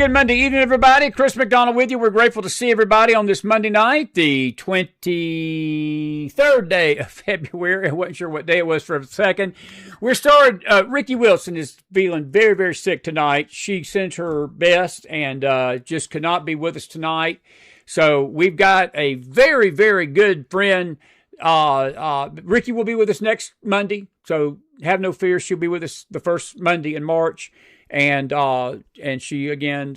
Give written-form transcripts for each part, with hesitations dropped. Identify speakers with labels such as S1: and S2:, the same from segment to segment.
S1: good Monday evening, everybody. Chris McDonald with you. We're grateful to see everybody on this Monday night, the 23rd day of February. I wasn't sure what day it was for a second. We're starting. Ricky Wilson is feeling very, very sick tonight. She sends her best and just could not be with us tonight. So we've got a very, very good friend. Ricky will be with us next Monday. So have no fear. She'll be with us the first Monday in March. And she, again,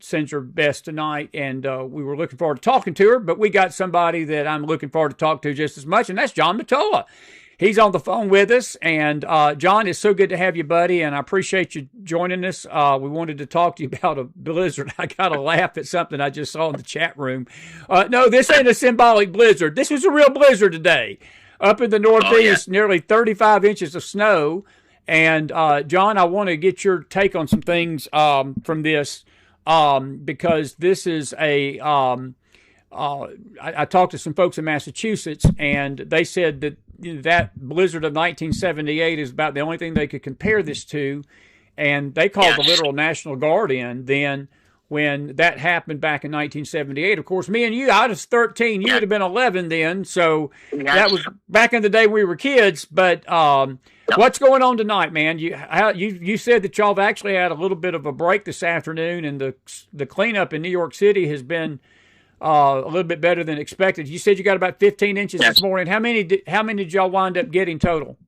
S1: sends her best tonight. And we were looking forward to talking to her. But we got somebody that I'm looking forward to talk to just as much, and that's John Mottola. He's on the phone with us. And, John, it's so good to have you, buddy, and I appreciate you joining us. We wanted to talk to you about a blizzard. I got to laugh at something I just saw in the chat room. No, this ain't a symbolic blizzard. This was a real blizzard today. Up in the Northeast, nearly 35 inches of snow. And, John, I want to get your take on some things from this because this is I talked to some folks in Massachusetts, and they said that that blizzard of 1978 is about the only thing they could compare this to. And they called the literal National Guard in then when that happened back in 1978. Of course, me and you, I was 13. You would have been 11 then. So that was back in the day we were kids. But what's going on tonight, man? You said that y'all have actually had a little bit of a break this afternoon, and the cleanup in New York City has been a little bit better than expected. You said you got about 15 inches this morning. How many did y'all wind up getting total?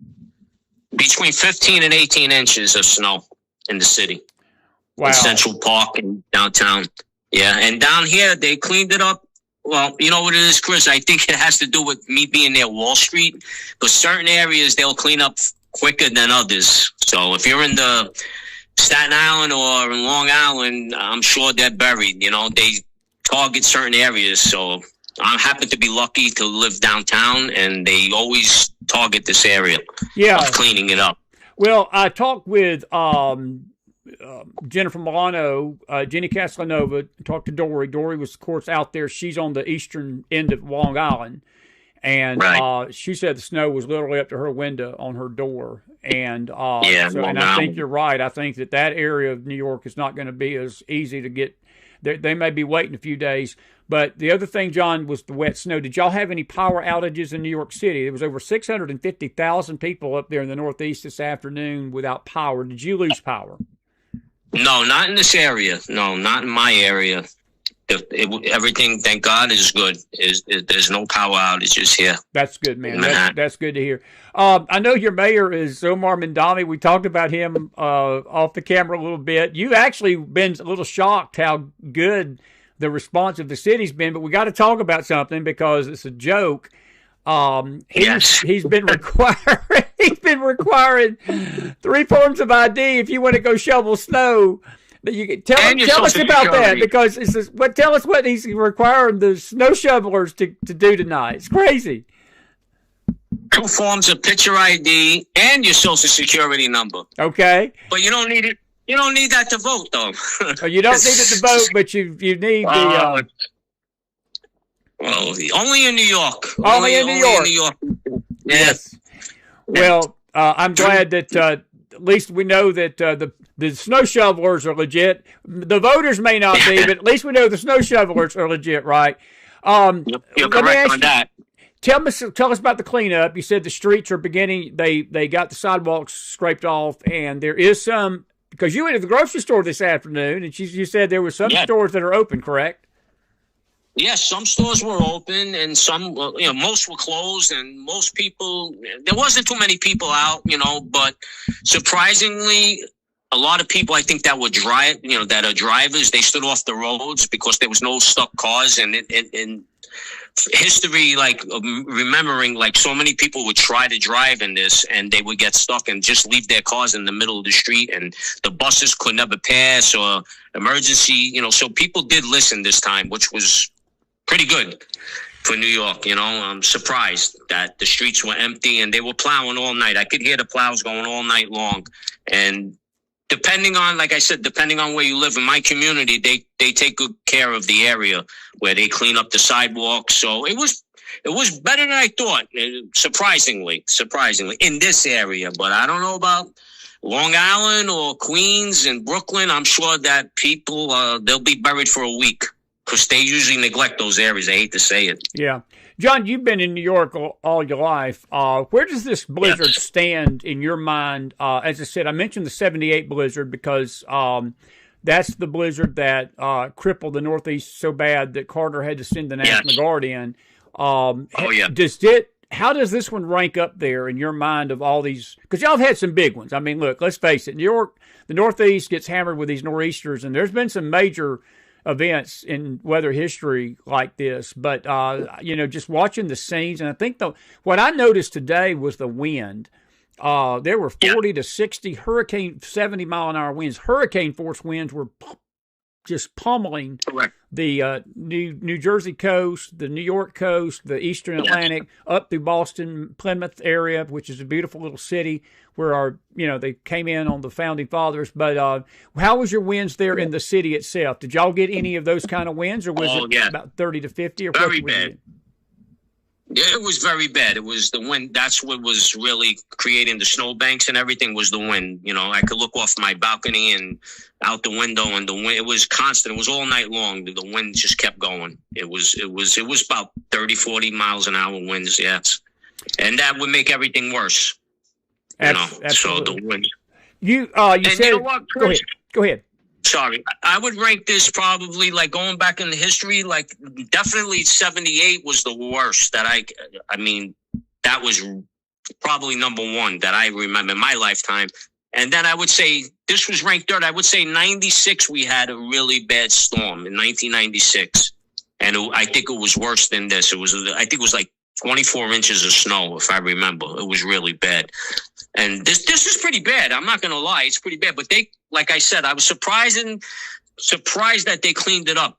S2: Between 15 and 18 inches of snow in the city.
S1: Wow.
S2: In Central Park and downtown. Yeah, and down here, they cleaned it up. Well, you know what it is, Chris? I think it has to do with me being near Wall Street. But certain areas, they'll clean up quicker than others. So if you're in the Staten Island or in Long Island, I'm sure they're buried. You know, they target certain areas. So I'm happy to be lucky to live downtown, and they always target this area of cleaning it up.
S1: Well, I talked with Jennifer Milano, Jenny Casanova, talked to Dory. Dory was, of course, out there. She's on the eastern end of Long Island. And she said the snow was literally up to her window on her door. And I think you're right. I think that area of New York is not going to be as easy to get. They may be waiting a few days. But the other thing, John, was the wet snow. Did y'all have any power outages in New York City? There was over 650,000 people up there in the Northeast this afternoon without power. Did you lose power?
S2: No, not in this area. No, not in my area. Everything, thank God, is good. There's no power outages here.
S1: That's good, man. That's good to hear. I know your mayor is Omar Mamdani. We talked about him off the camera a little bit. You've actually been a little shocked how good the response of the city's been, but we got to talk about something because it's a joke. He's been requiring 3 forms of ID if you want to go shovel snow. You tell us about that because tell us what he's requiring the snow shovelers to do tonight. It's crazy.
S2: 2 forms of picture ID and your social security number.
S1: Okay,
S2: but you don't need it. You don't need that to vote, though.
S1: You don't need it to vote, but you need the.
S2: Well, only in New York.
S1: Only in New York. Yes. Well, I'm glad that at least we know that the snow shovelers are legit. The voters may not be, but at least we know the snow shovelers are legit, right?
S2: You're correct on that.
S1: Tell us about the cleanup. You said the streets are beginning. They got the sidewalks scraped off, and there is some because you went to the grocery store this afternoon, and you said there were some stores that are open, correct?
S2: Yes, some stores were open and some, most were closed, and most people, there wasn't too many people out, but surprisingly, a lot of people, I think that were that are drivers, they stood off the roads because there was no stuck cars, and in history, remembering, so many people would try to drive in this and they would get stuck and just leave their cars in the middle of the street, and the buses could never pass or emergency, so people did listen this time, which was pretty good for New York. I'm surprised that the streets were empty and they were plowing all night. I could hear the plows going all night long. And depending on where you live in my community, they take good care of the area where they clean up the sidewalks. So it was better than I thought, surprisingly in this area. But I don't know about Long Island or Queens and Brooklyn, I'm sure that people, they'll be buried for a week because they usually neglect those areas. I hate to say it.
S1: Yeah. John, you've been in New York all your life. Where does this blizzard stand in your mind? As I said, I mentioned the 78 blizzard because that's the blizzard that crippled the Northeast so bad that Carter had to send the National Guard in. How does this one rank up there in your mind of all these? Because y'all have had some big ones. I mean, look, let's face it. New York, the Northeast gets hammered with these nor'easters, and there's been some major events in weather history like this. But, just watching the scenes, and I think what I noticed today was the wind. There were 40 to 60 hurricane 70-mile-an-hour winds. Hurricane force winds were just pummeling the New Jersey coast, the New York coast, the Eastern Atlantic, up through Boston, Plymouth area, which is a beautiful little city where they came in on the founding fathers. But how was your winds there in the city itself? Did y'all get any of those kind of winds, or was it about 30 to 50? Or
S2: very bad. Yeah, it was very bad. It was the wind. That's what was really creating the snowbanks and everything was the wind. I could look off my balcony and out the window, and the wind, it was constant. It was all night long. The wind just kept going. It was about 30, 40 miles an hour winds. Yes. And that would make everything worse.
S1: Absolutely.
S2: So the wind.
S1: You said,
S2: you know what, Chris?
S1: Go ahead.
S2: Sorry. I would rank this probably like going back in the history, like definitely 78 was the worst that that was probably number one that I remember in my lifetime. And then I would say this was ranked third. I would say 96, we had a really bad storm in 1996. And I think it was worse than this. I think it was like 24 inches of snow, if I remember. It was really bad. And this is pretty bad. I'm not going to lie. It's pretty bad. But like I said, I was surprised that they cleaned it up.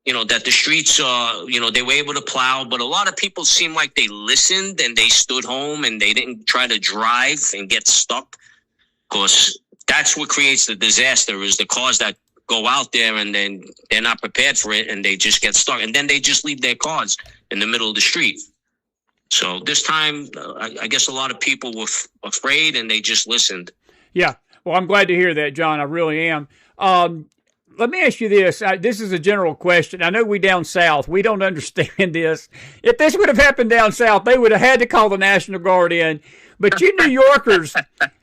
S2: That the streets, they were able to plow. But a lot of people seem like they listened and they stood home and they didn't try to drive and get stuck. Because that's what creates the disaster, is the cars that go out there and then they're not prepared for it and they just get stuck. And then they just leave their cars in the middle of the street. So this time, I guess a lot of people were afraid and they just listened.
S1: Yeah. Well, I'm glad to hear that, John. I really am. Let me ask you this. This is a general question. I know we down south, we don't understand this. If this would have happened down south, they would have had to call the National Guard in. But you New Yorkers,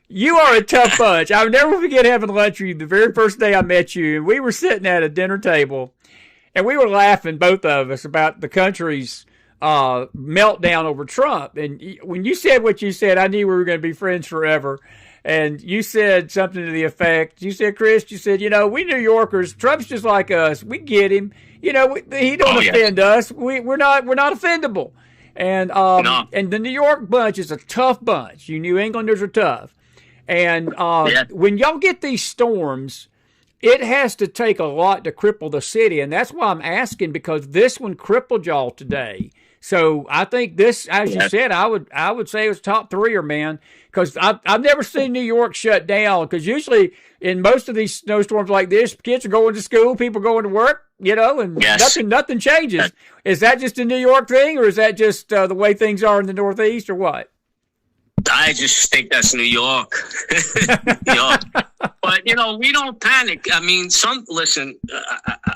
S1: you are a tough bunch. I'll never forget having lunch with you the very first day I met you. And we were sitting at a dinner table, and we were laughing, both of us, about the country's meltdown over Trump. And when you said what you said, I knew we were going to be friends forever. And you said something to the effect, you said, Chris, you said, we New Yorkers, Trump's just like us. We get him. He don't offend us. We're not offendable. And and the New York bunch is a tough bunch. You New Englanders are tough. And when y'all get these storms, it has to take a lot to cripple the city. And that's why I'm asking, because this one crippled y'all today. So I think this, as you said, I would say it was top three, man, because I've never seen New York shut down. Because usually in most of these snowstorms like this, kids are going to school, people going to work, and nothing changes. Is that just a New York thing, or is that just the way things are in the Northeast, or what?
S2: I just think that's New York. New York. But, we don't panic. I mean, listen,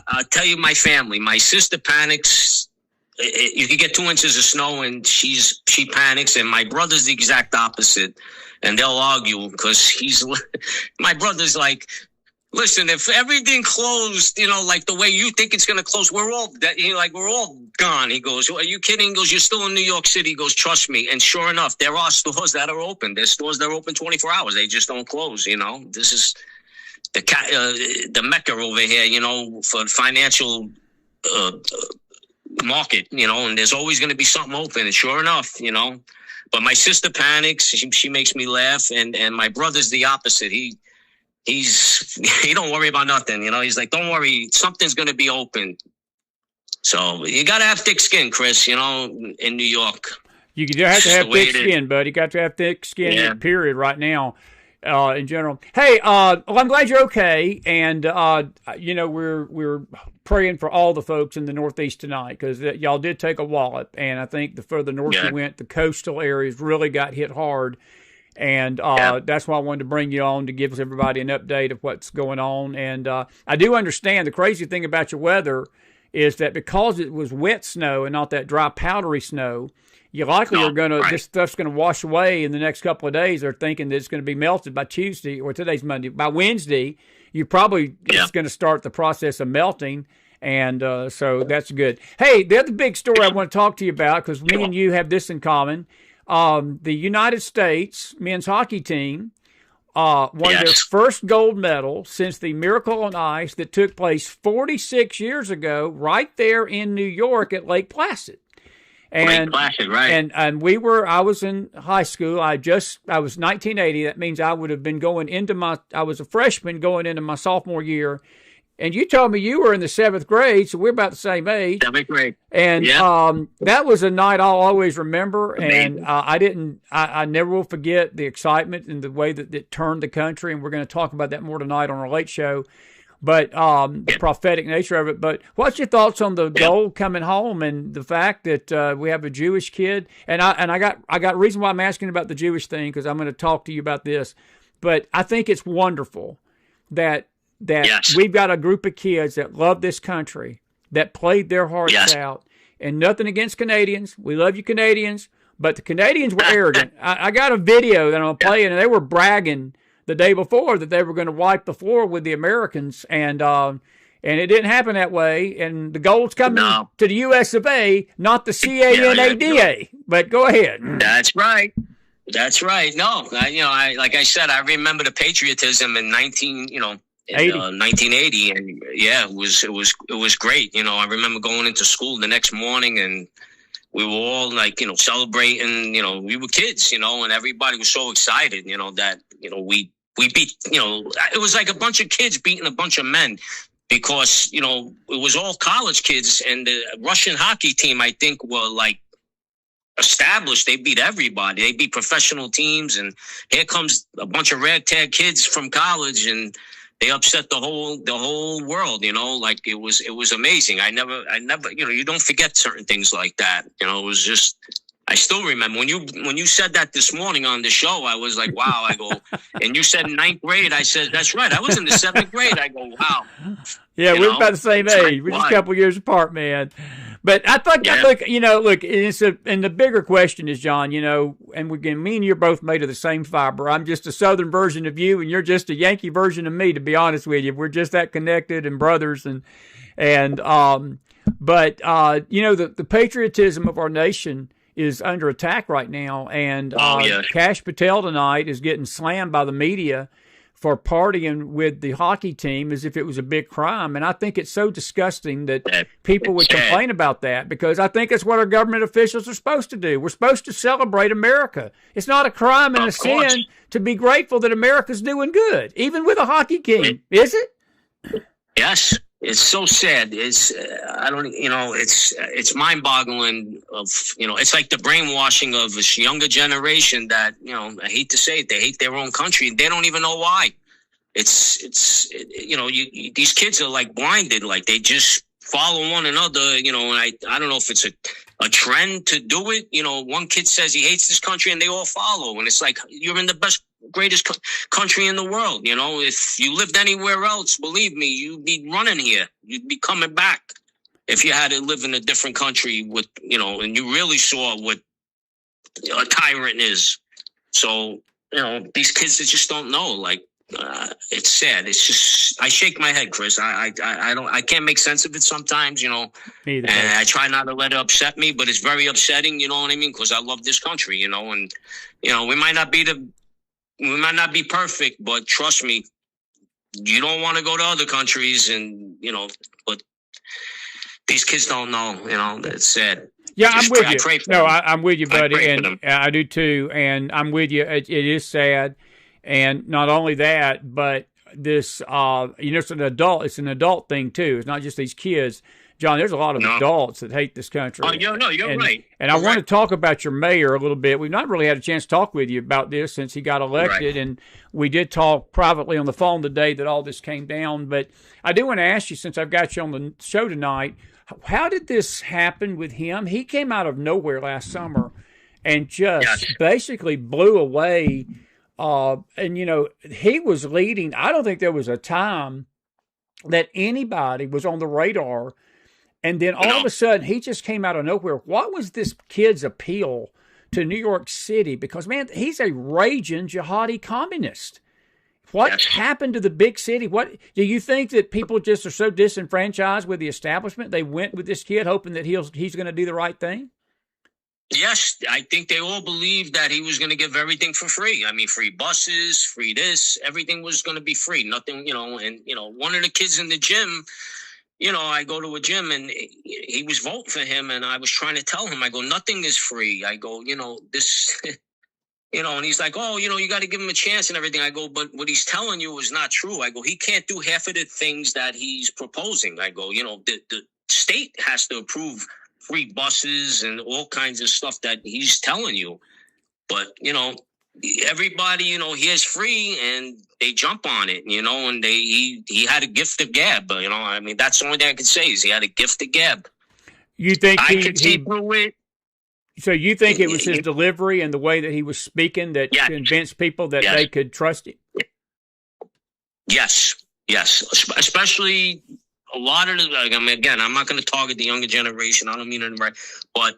S2: I'll tell you, my family, my sister panics. You can get 2 inches of snow and she panics, and my brother's the exact opposite, and they'll argue because my brother's like, listen, if everything closed, like the way you think it's going to close, we're all gone. He goes, are you kidding? He goes, you're still in New York City. He goes, trust me. And sure enough, there are stores that are open. There's stores that are open 24 hours. They just don't close. This is the Mecca over here, for financial, market, and there's always going to be something open. And sure enough, but my sister panics. She makes me laugh. And my brother's the opposite. He don't worry about nothing. He's like, don't worry. Something's going to be open. So you got to have thick skin, Chris, in New York.
S1: You have to have thick skin, buddy. You got to have thick skin, period, right now. In general. Hey, well, I'm glad you're okay, and we're praying for all the folks in the Northeast tonight, because y'all did take a wallop, and I think the further north you went, the coastal areas really got hit hard. And that's why I wanted to bring you on to give everybody an update of what's going on. And I do understand the crazy thing about your weather is that because it was wet snow and not that dry, powdery snow, you likely are going to, this stuff's going to wash away in the next couple of days. They're thinking that it's going to be melted by Tuesday, or today's Monday. By Wednesday, it's going to start the process of melting. And so that's good. Hey, the other big story I want to talk to you about, because me and you have this in common, the United States men's hockey team won their first gold medal since the Miracle on Ice that took place 46 years ago right there in New York at Lake Placid. And,
S2: Placid, right.
S1: And I was in high school. I was 1980. That means I would have been I was a freshman going into my sophomore year. And you told me you were in the 7th grade, so we're about the same age.
S2: 7th grade.
S1: And that was a night I'll always remember. And I never will forget the excitement and the way that it turned the country. And we're going to talk about that more tonight on our late show. But the prophetic nature of it. But what's your thoughts on the gold coming home and the fact that we have a Jewish kid? And I got reason why I'm asking about the Jewish thing, because I'm going to talk to you about this. But I think it's wonderful that we've got a group of kids that love this country, that played their hearts out, and nothing against Canadians. We love you, Canadians, but the Canadians were arrogant. I got a video that I'm playing, and they were bragging the day before that they were going to wipe the floor with the Americans, and it didn't happen that way. And the gold's coming to the U.S. of A., not the CANADA. But go ahead.
S2: That's right. That's right. No, like I said, I remember the patriotism in 1980, and it was great. I remember going into school the next morning, and we were all celebrating. We were kids, and everybody was so excited. That we beat. It was like a bunch of kids beating a bunch of men, because it was all college kids, and the Russian hockey team, I think, were like established. They beat everybody. They beat professional teams, and here comes a bunch of ragtag kids from college, and they upset the whole world, like it was amazing. I never, you don't forget certain things like that. It was just, I still remember when you said that this morning on the show, I was like, wow. I go, and you said 9th grade. I said, that's right. I was in the 7th grade. I go, wow.
S1: Yeah, we're about the same age. We're just a couple years apart, man. But I think, look, and the bigger question is, John, and me and you're both made of the same fiber. I'm just a Southern version of you, and you're just a Yankee version of me, to be honest with you. We're just that connected and brothers. The patriotism of our nation is under attack right now. And Kash Patel tonight is getting slammed by the media for partying with the hockey team as if it was a big crime. And I think it's so disgusting that people would complain about that, because I think it's what our government officials are supposed to do. We're supposed to celebrate America. It's not a crime and a sin to be grateful that America's doing good, even with a hockey team. Is it?
S2: Yes. It's so sad. It's it's mind-boggling. It's like the brainwashing of this younger generation that, I hate to say it, they hate their own country, and they don't even know why. These kids are like blinded, like they just follow one another, and I don't know if it's a trend to do it. One kid says he hates this country, and they all follow, and it's like, you're in the greatest country in the world. If you lived anywhere else, believe me, you'd be running here. You'd be coming back if you had to live in a different country with, and you really saw what a tyrant is. So, these kids that just don't know, like, it's sad. It's just, I shake my head, Chris. I can't make sense of it sometimes, and I try not to let it upset me, but it's very upsetting, you know what I mean? Because I love this country, and, we might not be perfect, but trust me, you don't want to go to other countries, and but these kids don't know. It's sad.
S1: Yeah, I'm with you. No, I'm with you, buddy, and I do too. And I'm with you. It is sad, and not only that, but this, it's an adult thing too. It's not just these kids. John, there's a lot of adults that hate this country.
S2: Oh, you're right.
S1: And I want to talk about your mayor a little bit. We've not really had a chance to talk with you about this since he got elected, and we did talk privately on the phone the day that all this came down. But I do want to ask you, since I've got you on the show tonight, how did this happen with him? He came out of nowhere last summer and just basically blew away And, you know, he was leading. I don't think there was a time that anybody was on the radar. And then all of a sudden, he just came out of nowhere. What was this kid's appeal to New York City? Because, man, he's a raging jihadi communist. What happened to the big city? What do you think that people just are so disenfranchised with the establishment? They went with this kid hoping that he's going to do the right thing?
S2: Yes, I think they all believed that he was going to give everything for free. I mean, free buses, free this, everything was going to be free. Nothing, you know, and, you know, one of the kids in the gym, you know, I go to a gym and he was voting for him. And I was trying to tell him, I go, nothing is free. I go, you know, this, you know, and he's like, oh, you know, you got to give him a chance and everything. I go, but what he's telling you is not true. I go, he can't do half of the things that he's proposing. I go, you know, the state has to approve free buses and all kinds of stuff that he's telling you. But, you know, everybody, you know, hears free and they jump on it, you know, and he had a gift of gab. You know, I mean, that's the only thing I can say is he had a gift of gab.
S1: You think
S2: I could see through it.
S1: So you think it was his delivery and the way that he was speaking that convinced people that they could trust him?
S2: Yes. Especially a lot of the, I mean, again, I'm not going to target the younger generation. I don't mean it right, but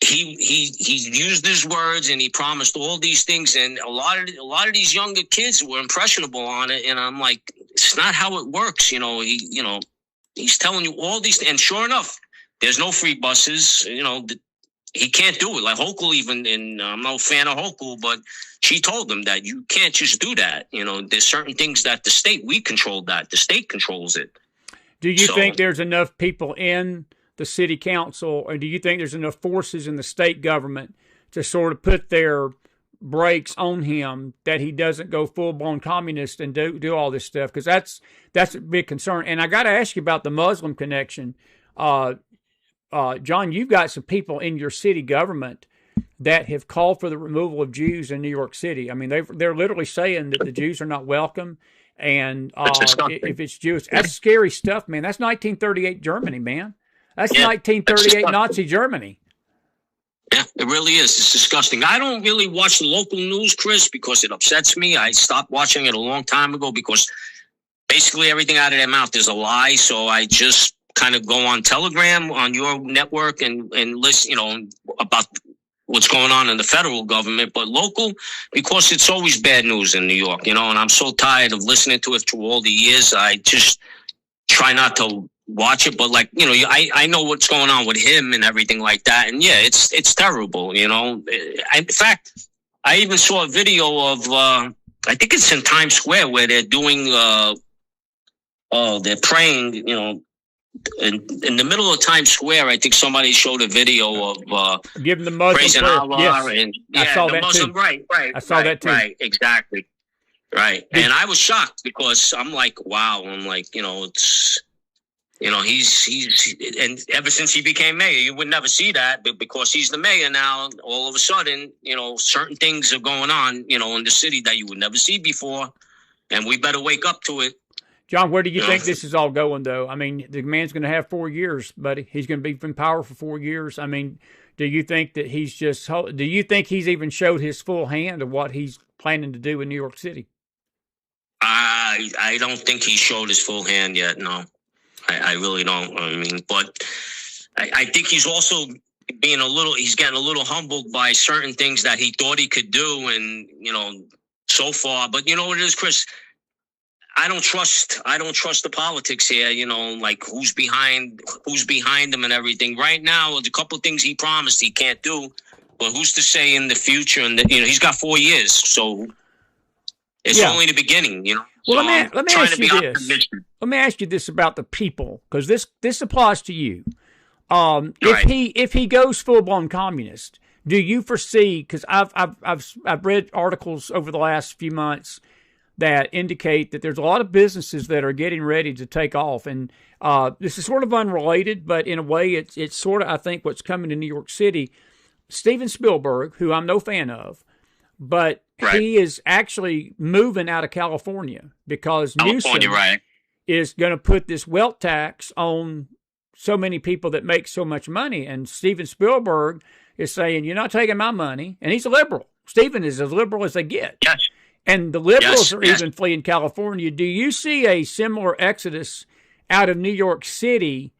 S2: he used his words and he promised all these things, and a lot of these younger kids were impressionable on it. And I'm like, it's not how it works, you know. He's telling you all these, and sure enough, there's no free buses. You know, he can't do it. Like Hochul, even, and I'm no fan of Hochul, but she told him that you can't just do that. You know, there's certain things that we control that. The state controls it.
S1: Do you think there's enough people in the city council, or do you think there's enough forces in the state government to sort of put their brakes on him that he doesn't go full-blown communist and do all this stuff? Because that's a big concern. And I got to ask you about the Muslim connection. John, you've got some people in your city government that have called for the removal of Jews in New York City. I mean, they're literally saying that the Jews are not welcome. And if it's Jewish, that's scary stuff, man. That's 1938 Germany, man. That's 1938 Nazi Germany.
S2: Yeah, it really is. It's disgusting. I don't really watch the local news, Chris, because it upsets me. I stopped watching it a long time ago because basically everything out of their mouth is a lie. So I just kind of go on Telegram, on your network, and listen, you know, about what's going on in the federal government, but local, because it's always bad news in New York, you know, and I'm so tired of listening to it through all the years. I just try not to watch it, but like, you know, I know what's going on with him and everything like that. And yeah, it's terrible, you know. In fact, I even saw a video of, I think it's in Times Square where they're doing, they're praying, you know, in the middle of Times Square. I think somebody showed a video of
S1: giving the Muslim
S2: praising Allah. Yes. And
S1: I saw that
S2: Muslim,
S1: too.
S2: Right.
S1: I saw that too.
S2: Right, exactly. Right. And I was shocked because I'm like, wow. I'm like, you know, it's, you know, he's and ever since he became mayor, you would never see that, but because he's the mayor now, all of a sudden, you know, certain things are going on, you know, in the city that you would never see before, and we better wake up to it.
S1: John, where do you think this is all going, though? I mean, the man's going to have 4 years, buddy. He's going to be in power for 4 years. I mean, do you think that do you think he's even showed his full hand of what he's planning to do in New York City?
S2: I don't think he showed his full hand yet, no. I really don't. I mean, but I think he's also he's getting a little humbled by certain things that he thought he could do, and, you know, so far. But you know what it is, Chris? I don't trust the politics here, you know, like who's behind him and everything. Right now, there's a couple of things he promised he can't do, but who's to say in the future? And you know, he's got 4 years, so it's only the beginning, you know.
S1: Well,
S2: so
S1: let me ask you this. Let me ask you this about the people, because this applies to you. If he goes full blown communist, do you foresee? Because I've read articles over the last few months that indicate that there's a lot of businesses that are getting ready to take off. And this is sort of unrelated, but in a way it's sort of, I think, what's coming to New York City. Steven Spielberg, who I'm no fan of, but he is actually moving out of California because Newsom is going to put this wealth tax on so many people that make so much money. And Steven Spielberg is saying, you're not taking my money. And he's a liberal. Stephen is as liberal as they get.
S2: Yes.
S1: And the liberals are
S2: yes.
S1: even fleeing California. Do you see a similar exodus out of New York City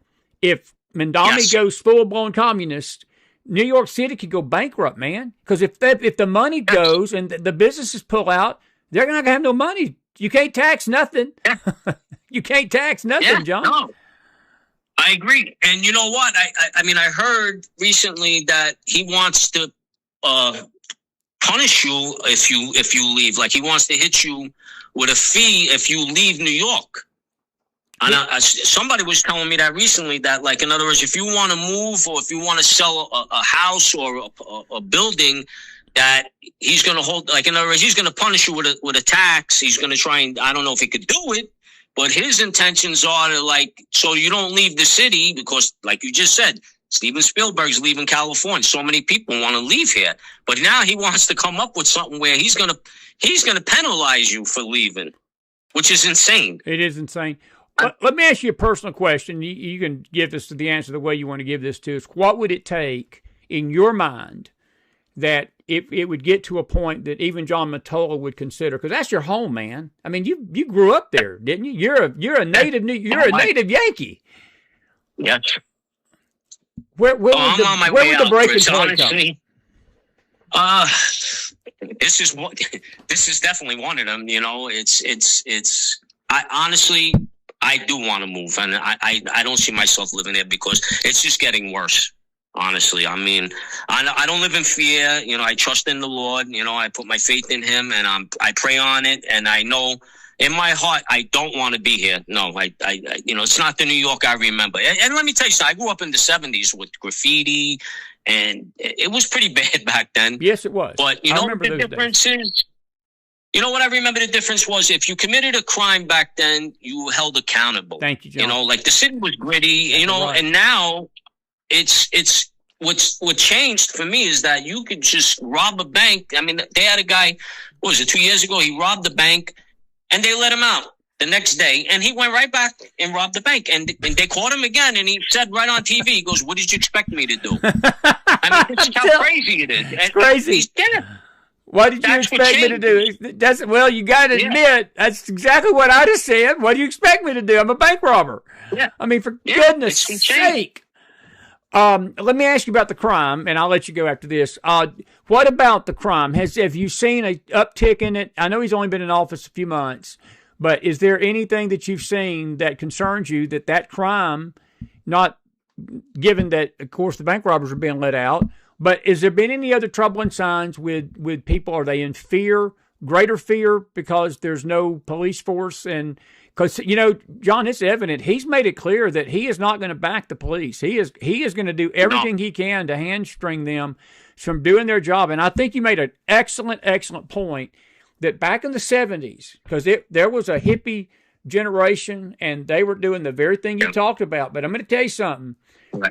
S1: if Mamdani goes full-blown communist? New York City could go bankrupt, man. Because if the money goes and the businesses pull out, they're not going to have no money. You can't tax nothing.
S2: Yeah.
S1: You can't tax nothing, John.
S2: No. I agree. And you know what? I mean, I heard recently that he wants to punish you if you leave. Like, he wants to hit you with a fee if you leave New York. And somebody was telling me that recently, that, like, in other words, if you want to move or if you want to sell a house or a building, that he's going to hold, like, in other words, he's going to punish you with a tax. He's going to try and, I don't know if he could do it, but his intentions are to, like, so you don't leave the city because, like you just said, Steven Spielberg's leaving California. So many people want to leave here, but now he wants to come up with something where he's going to penalize you for leaving, which is insane.
S1: It is insane. Let me ask you a personal question. You can give this to the answer the way you want to give this to us. What would it take in your mind that it would get to a point that even John Mottola would consider? Because that's your home, man. I mean, you grew up there, didn't you? You're a native native Yankee.
S2: Yes.
S1: Where would the breaking point come?
S2: This is definitely one of them. You know, I honestly, I do want to move, and I don't see myself living there because it's just getting worse. Honestly, I mean, I don't live in fear. You know, I trust in the Lord. You know, I put my faith in Him, and I pray on it. And I know in my heart I don't want to be here. No, I you know, it's not the New York I remember. And let me tell you something. I grew up in the '70s with graffiti, and it was pretty bad back then.
S1: Yes, it was.
S2: But you know, the difference is. You know what I remember the difference was? If you committed a crime back then, you were held accountable.
S1: Thank you, John.
S2: You know, like the city was gritty, you know, and now it's what changed for me is that you could just rob a bank. I mean, they had a guy, what was it, 2 years ago? He robbed the bank and they let him out the next day. And he went right back and robbed the bank. And they caught him again. And he said right on TV, he goes, "What did you expect me to do?" I mean, this is how crazy it is.
S1: It's crazy.
S2: He's dead.
S1: What did you expect me to do? Well, you got to admit, that's exactly what I just said. What do you expect me to do? I'm a bank robber.
S2: Yeah.
S1: I mean, for goodness sake. Let me ask you about the crime, and I'll let you go after this. What about the crime? Have you seen an uptick in it? I know he's only been in office a few months, but is there anything that you've seen that concerns you that crime, not given that, of course, the bank robbers are being let out, but has there been any other troubling signs with people? Are they in fear, greater fear, because there's no police force? And because, you know, John, it's evident. He's made it clear that he is not going to back the police. He is going to do everything he can to hamstring them from doing their job. And I think you made an excellent point that back in the 70s, because there was a hippie generation and they were doing the very thing you talked about. But I'm going to tell you something.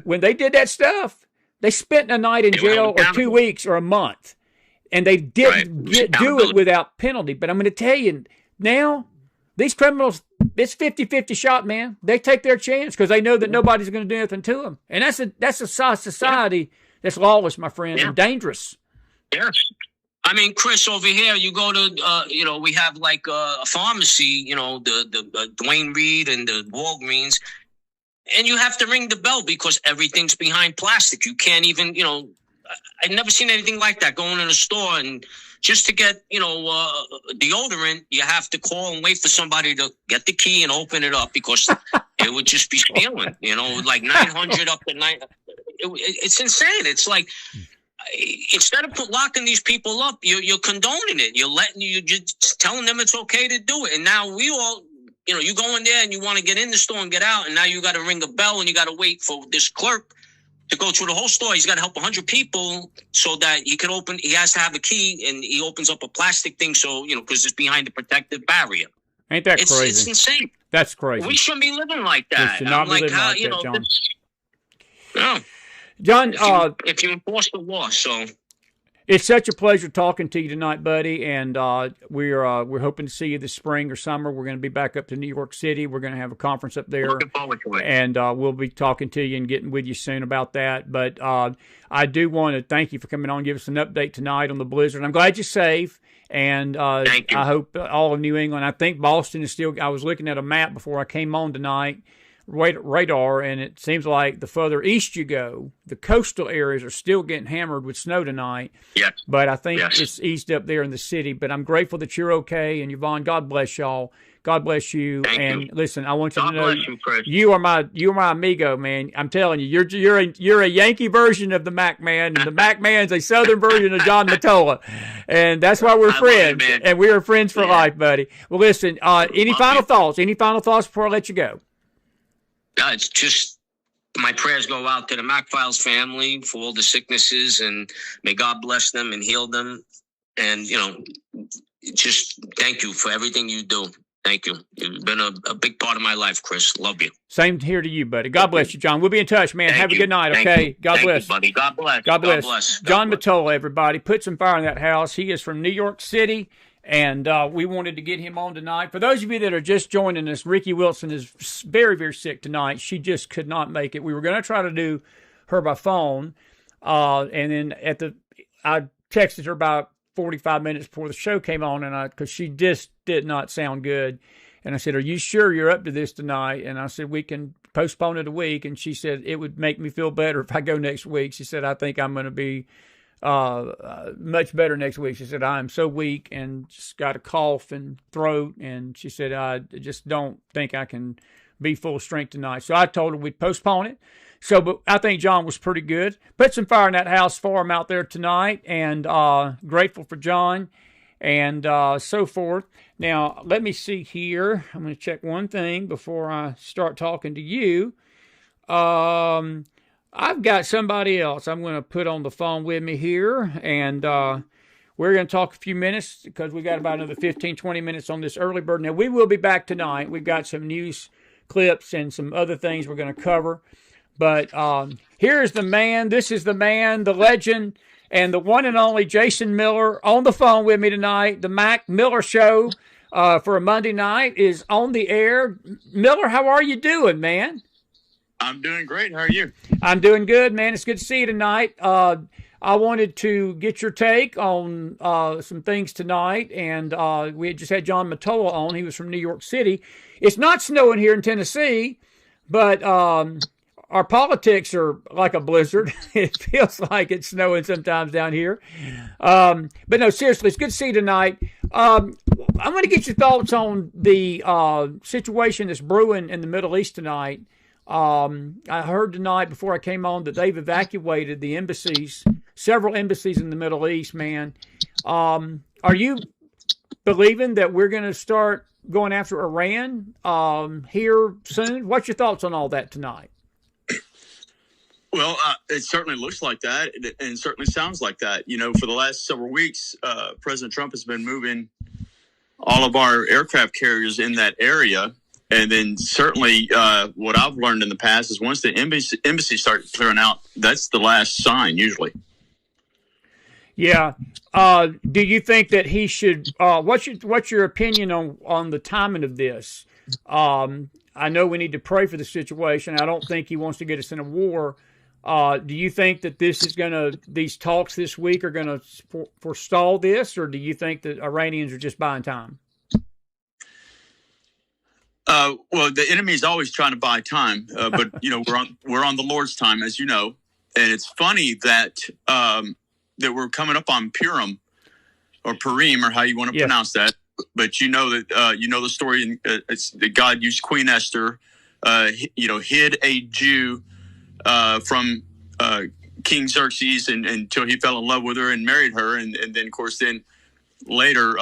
S1: When they did that stuff, they spent a night in jail or 2 weeks or a month, and they didn't do it without penalty. But I'm going to tell you, now, these criminals, it's 50-50 shot, man. They take their chance because they know that nobody's going to do anything to them. And that's a society that's lawless, my friend, and dangerous.
S2: Yes. I mean, Chris, over here, you go to, you know, we have like a pharmacy, you know, the Dwayne Reed and the Walgreens. And you have to ring the bell because everything's behind plastic. You can't even, you know, I've never seen anything like that going in a store. And just to get, you know, deodorant, you have to call and wait for somebody to get the key and open it up because it would just be stealing, you know, like 900 up to 9. It's insane. It's like, instead of locking these people up, you're condoning it. You're just telling them it's okay to do it. And now we all, you know, you go in there and you want to get in the store and get out, and now you got to ring a bell and you got to wait for this clerk to go through the whole store. He's got to help 100 people so that he can open. He has to have a key, and he opens up a plastic thing, so you know, because it's behind the protective barrier.
S1: Ain't that crazy?
S2: It's insane.
S1: That's crazy.
S2: We shouldn't be living like that.
S1: We should not be living like that, John.
S2: No,
S1: John,
S2: if you enforce the law, so
S1: It's such a pleasure talking to you tonight, buddy. And we're hoping to see you this spring or summer. We're going to be back up to New York City. We're going to have a conference up there.
S2: Looking forward to it.
S1: And we'll be talking to you and getting with you soon about that. But I do want to thank you for coming on and give us an update tonight on the blizzard. I'm glad you're safe. And
S2: Thank you.
S1: I hope all of New England, I think Boston is still, I was looking at a map before I came on tonight, radar, and it seems like the further east you go, the coastal areas are still getting hammered with snow tonight.
S2: Yes.
S1: But I think
S2: Yes.
S1: it's eased up there in the city. But I'm grateful that you're okay. And Yvonne, God bless y'all. God bless you.
S2: Thank
S1: and
S2: you.
S1: Listen, I want you
S2: God
S1: to know
S2: bless you, Chris.
S1: you are my amigo, man. I'm telling you, you're a Yankee version of the Mac Man, and the Mac Man's a Southern version of John Matola, and that's why we're
S2: I love
S1: friends,
S2: you, man.
S1: and we are friends for
S2: Yeah.
S1: life, buddy. Well, listen, any
S2: Love
S1: final
S2: you.
S1: thoughts? Any final thoughts before I let you go?
S2: It's just my prayers go out to the Mac Files family for all the sicknesses, and may God bless them and heal them. And, just thank you for everything you do. Thank you. You've been a big part of my life, Chris. Love you.
S1: Same here to you, buddy. God bless you, John. We'll be in touch, man.
S2: Thank
S1: Have a
S2: you.
S1: good night,
S2: Thank
S1: okay?
S2: you.
S1: God
S2: Thank
S1: bless.
S2: you, buddy. God bless.
S1: God bless.
S2: God
S1: John
S2: bless.
S1: Matola, everybody. Put some fire in that house. He is from New York City, and we wanted to get him on tonight. For those of you that are just joining us, Ricky Wilson is very, very sick tonight. She just could not make it. We were going to try to do her by phone, and then I texted her about 45 minutes before the show came on, and because she just did not sound good. And I said, "Are you sure you're up to this tonight?" And I said, "We can postpone it a week." And she said, "It would make me feel better if I go next week." She said, "I think I'm going to be much better next week." She said, "I am so weak and just got a cough and throat." And she said, "I just don't think I can be full strength tonight." So I told her we'd postpone it. So, but I think John was pretty good. Put some fire in that house for him out there tonight, and grateful for John and so forth. Now, let me see here. I'm going to check one thing before I start talking to you. I've got somebody else I'm going to put on the phone with me here, and we're going to talk a few minutes because we got about another 15, 20 minutes on this early bird. Now, we will be back tonight. We've got some news clips and some other things we're going to cover. But here's the man. This is the man, the legend, and the one and only Jason Miller on the phone with me tonight. The Mac Miller Show for a Monday night is on the air. Miller, how are you doing, man?
S3: I'm doing great. How are you?
S1: I'm doing good, man. It's good to see you tonight. I wanted to get your take on some things tonight, and we had just had John Matola on. He was from New York City. It's not snowing here in Tennessee, but our politics are like a blizzard. It feels like it's snowing sometimes down here. But no, seriously, it's good to see you tonight. I'm going to get your thoughts on the situation that's brewing in the Middle East tonight. I heard tonight before I came on that they've evacuated the embassies, several embassies in the Middle East, man. Are you believing that we're going to start going after Iran here soon? What's your thoughts on all that tonight?
S3: Well, it certainly looks like that, and certainly sounds like that. For the last several weeks, President Trump has been moving all of our aircraft carriers in that area. And then certainly what I've learned in the past is once the embassy starts clearing out, that's the last sign usually.
S1: Yeah. Do you think that he should? What's your opinion on the timing of this? I know we need to pray for the situation. I don't think he wants to get us in a war. Do you think that these talks this week are going to forestall this, or do you think that Iranians are just buying time?
S3: Well, the enemy is always trying to buy time, but we're on the Lord's time, as you know, and it's funny that that we're coming up on Purim or Purim or how you want to pronounce that. But that the story. It's that God used Queen Esther, hid a Jew from King Xerxes until he fell in love with her and married her, and then of course later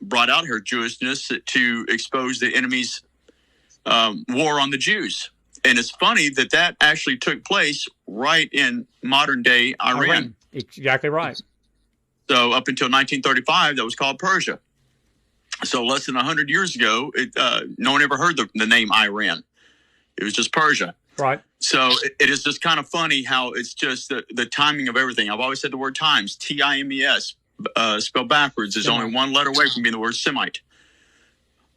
S3: brought out her Jewishness to expose the enemy's war on the Jews. And it's funny that actually took place right in modern day Iran.
S1: Exactly right.
S3: So up until 1935, that was called Persia. So less than 100 years ago, no one ever heard the name Iran. It was just Persia.
S1: Right.
S3: So it is just kind of funny how it's just the timing of everything. I've always said the word times, Times, spelled backwards, is only one letter away from being the word Semite,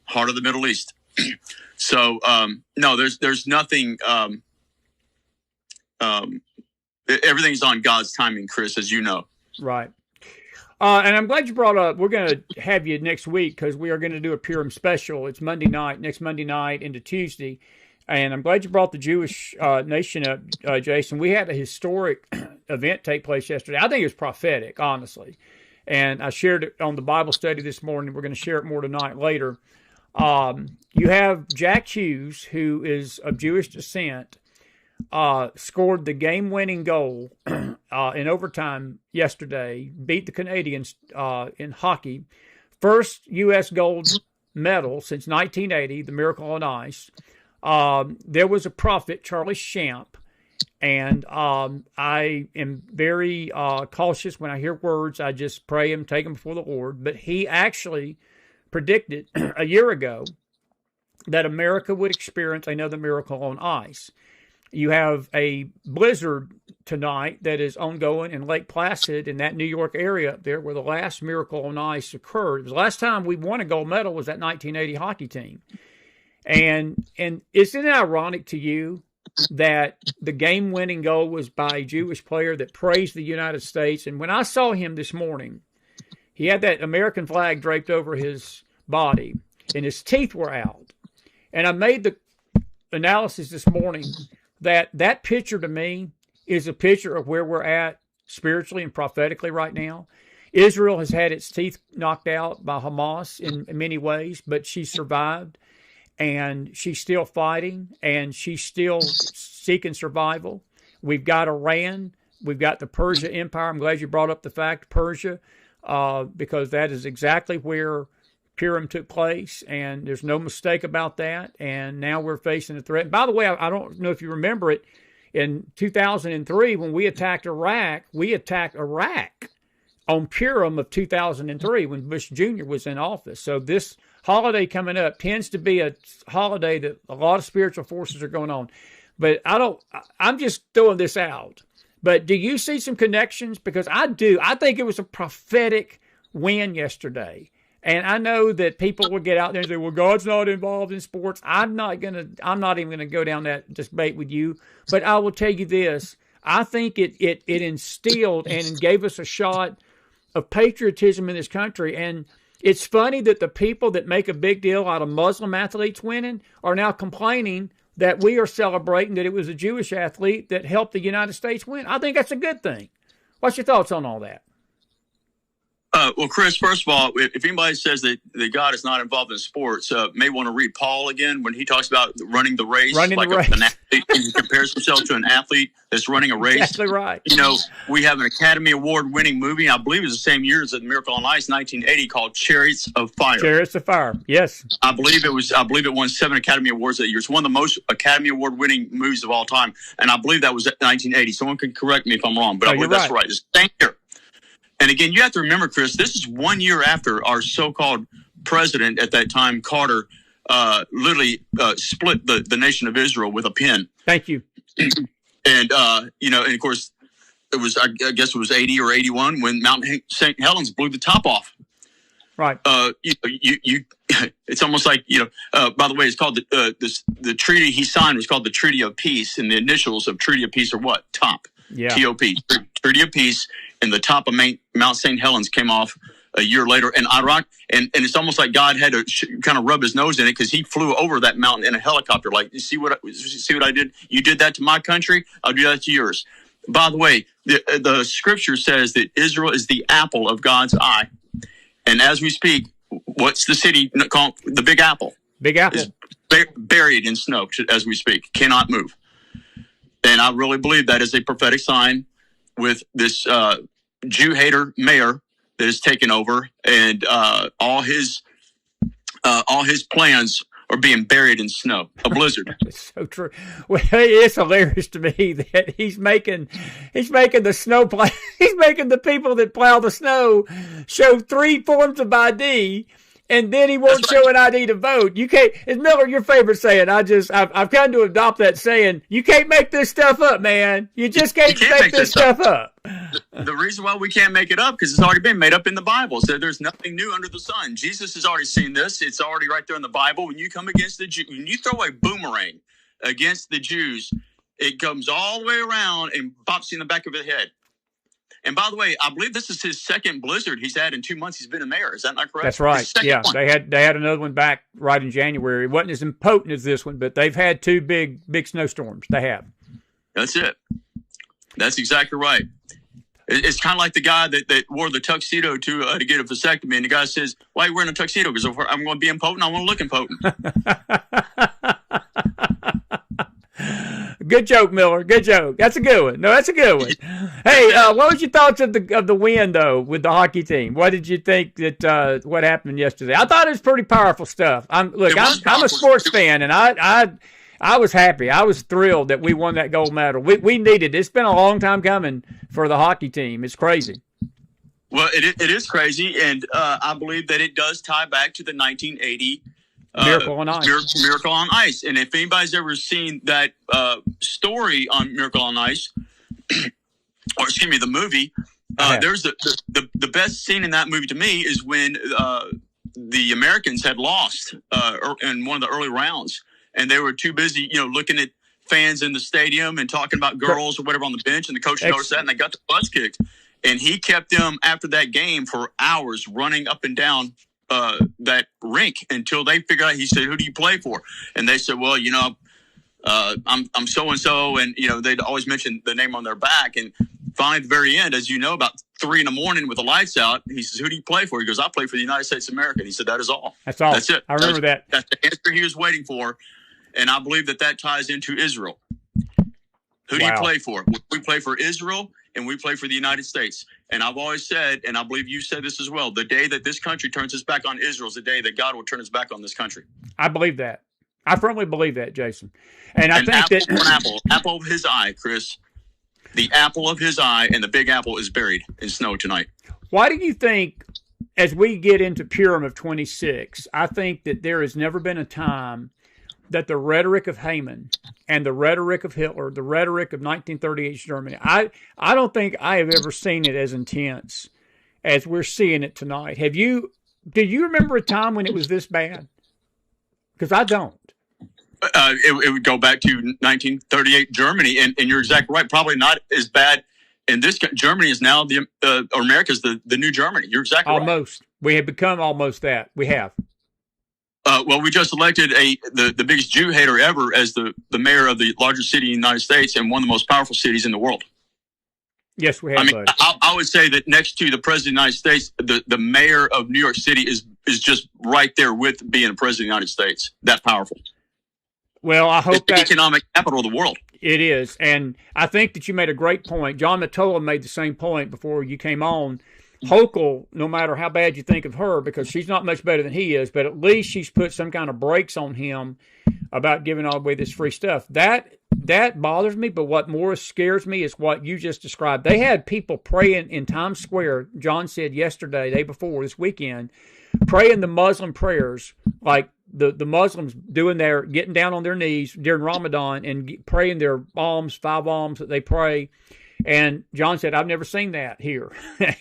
S3: heart of the Middle East. So no, there's nothing. Everything's on God's timing, Chris, as you know.
S1: Right. And I'm glad you brought up, we're going to have you next week because we are going to do a Purim special. It's Monday night, next Monday night into Tuesday. And I'm glad you brought the Jewish nation up, Jason. We had a historic event take place yesterday. I think it was prophetic, honestly. And I shared it on the Bible study this morning. We're going to share it more tonight later. You have Jack Hughes, who is of Jewish descent, scored the game-winning goal in overtime yesterday, beat the Canadians in hockey. First U.S. gold medal since 1980, the Miracle on Ice. There was a prophet, Charlie Shamp, and I am very cautious when I hear words. I just pray and take them before the Lord. But he actually predicted a year ago that America would experience another miracle on ice. You have a blizzard tonight that is ongoing in Lake Placid in that New York area up there where the last miracle on ice occurred. The last time we won a gold medal was that 1980 hockey team. And isn't it ironic to you that the game-winning goal was by a Jewish player that praised the United States? And when I saw him this morning, he had that American flag draped over his body, and his teeth were out. And I made the analysis this morning that picture to me is a picture of where we're at spiritually and prophetically right now. Israel has had its teeth knocked out by Hamas in many ways, but she survived, and she's still fighting, and she's still seeking survival. We've got Iran. We've got the Persia Empire. I'm glad you brought up the fact Persia, because that is exactly where Purim took place, and there's no mistake about that. And now we're facing a threat. And by the way, I don't know if you remember it, in 2003 when we attacked Iraq on Purim of 2003 when Bush Jr. was in office. So this holiday coming up tends to be a holiday that a lot of spiritual forces are going on. But I'm just throwing this out. But do you see some connections? Because I do. I think it was a prophetic win yesterday. And I know that people will get out there and say, well, God's not involved in sports. I'm not even going to go down that debate with you. But I will tell you this. I think it instilled and gave us a shot of patriotism in this country. And it's funny that the people that make a big deal out of Muslim athletes winning are now complaining that we are celebrating that it was a Jewish athlete that helped the United States win. I think that's a good thing. What's your thoughts on all that?
S3: Well, Chris, first of all, if anybody says that God is not involved in sports, may want to read Paul again when he talks about running the race. An athlete, he compares himself to an athlete that's running a race.
S1: Exactly right.
S3: You know, we have an Academy Award-winning movie. I believe it was the same year as the Miracle on Ice, 1980, called Chariots of Fire.
S1: Chariots of Fire. Yes.
S3: I believe it won 7 Academy Awards that year. It's one of the most Academy Award-winning movies of all time, and I believe that was 1980. Someone can correct me if I'm wrong, but I believe that's right. It's thank you. And again, you have to remember, Chris, this is 1 year after our so-called president at that time, Carter, literally split the nation of Israel with a pen.
S1: Thank you.
S3: And, and of course, it was, I guess it was 80 or 81 when Mount St. Helens blew the top off.
S1: Right.
S3: It's almost like, by the way, it's called the treaty he signed was called the Treaty of Peace. And the initials of Treaty of Peace are what? TOP.
S1: Yeah.
S3: T-O-P. Treaty of Peace. And the top of Mount St. Helens came off a year later. And Iraq, and it's almost like God had to kind of rub his nose in it because he flew over that mountain in a helicopter. Like, you see what I did? You did that to my country. I'll do that to yours. By the way, the scripture says that Israel is the apple of God's eye. And as we speak, what's the city called? The Big Apple.
S1: Big Apple.
S3: Is buried in snow as we speak. Cannot move. And I really believe that is a prophetic sign with this Jew hater mayor that has taken over, and all his plans are being buried in snow. A blizzard.
S1: It's so true. Well, it's hilarious to me that he's making the snow he's making the people that plow the snow show 3 forms of ID, and then he won't show an ID to vote. You can't. Is Miller your favorite saying? I've come to adopt that saying. You can't make this stuff up, man. You just can't make this stuff up.
S3: The reason why we can't make it up because it's already been made up in the Bible. So there's nothing new under the sun. Jesus has already seen this. It's already right there in the Bible. When you come against the Jews, when you throw a boomerang against the Jews, it comes all the way around and pops you in the back of the head. And by the way, I believe this is his second blizzard he's had in 2 months. He's been a mayor. Is that not correct?
S1: That's right. Yeah, one. They had another one back right in January. It wasn't as impotent as this one, but they've had two big snowstorms. They have. That's
S3: it. That's exactly right. It's kind of like the guy that wore the tuxedo to get a vasectomy, and the guy says, "Why are you wearing a tuxedo?" Because I'm going to be impotent. I want to look impotent.
S1: Good joke, Miller. Good joke. That's a good one. No, that's a good one. Hey, what was your thoughts of the win though with the hockey team? What did you think that what happened yesterday? I thought it was pretty powerful stuff. I'm a sports fan, and I was happy. I was thrilled that we won that gold medal. We needed it. It's been a long time coming for the hockey team. It's crazy.
S3: Well, it is crazy, and I believe that it does tie back to the 1980
S1: Miracle on Ice.
S3: Miracle on Ice. And if anybody's ever seen that story on Miracle on Ice, or excuse me, the movie, there's the best scene in that movie to me is when the Americans had lost in one of the early rounds, and they were too busy, looking at fans in the stadium and talking about girls or whatever on the bench, and the coach noticed that, and they got the butts kicked. And he kept them after that game for hours running up and down that rink until they figured out. He said, "Who do you play for?" And they said, "Well, I'm so and so," and they'd always mention the name on their back. And finally, at the very end, as you know, about 3 a.m. with the lights out, he says, "Who do you play for?" He goes, "I play for the United States of America." And he said, "That is all.
S1: That's all.
S3: That's it.
S1: I remember that.
S3: That's the answer he was waiting for." And I believe that ties into Israel. Who do you play for? We play for Israel, and we play for the United States. And I've always said, and I believe you said this as well, the day that this country turns its back on Israel is the day that God will turn his back on this country.
S1: I believe that. I firmly believe that, Jason. And I think
S3: apple of his eye, Chris. The apple of his eye, and the big apple is buried in snow tonight.
S1: Why do you think, as we get into Purim of 26, I think that there has never been a time that the rhetoric of Haman and the rhetoric of Hitler, the rhetoric of 1938 Germany, I don't think I have ever seen it as intense as we're seeing it tonight. Do you remember a time when it was this bad? Because I don't.
S3: It would go back to 1938 Germany, and you're exactly right. Probably not as bad. And Germany is now or America is the new Germany. You're exactly right.
S1: Almost. We have become almost that. We have.
S3: Well, we just elected the biggest Jew hater ever as the mayor of the largest city in the United States and one of the most powerful cities in the world.
S1: Yes, we have.
S3: I mean, I would say that next to the president of the United States, the mayor of New York City is just right there with being a president of the United States. That powerful.
S1: Well, I hope
S3: it's the economic capital of the world.
S1: It is, and I think that you made a great point. John Mottola made the same point before you came on. Hochul, no matter how bad you think of her, because she's not much better than he is, but at least she's put some kind of brakes on him about giving away this free stuff. That bothers me, but what more scares me is what you just described. They had people praying in Times Square, John said yesterday, day before, this weekend, praying the Muslim prayers, like the Muslims getting down on their knees during Ramadan and praying their alms, 5 alms that they pray. And John said, "I've never seen that here."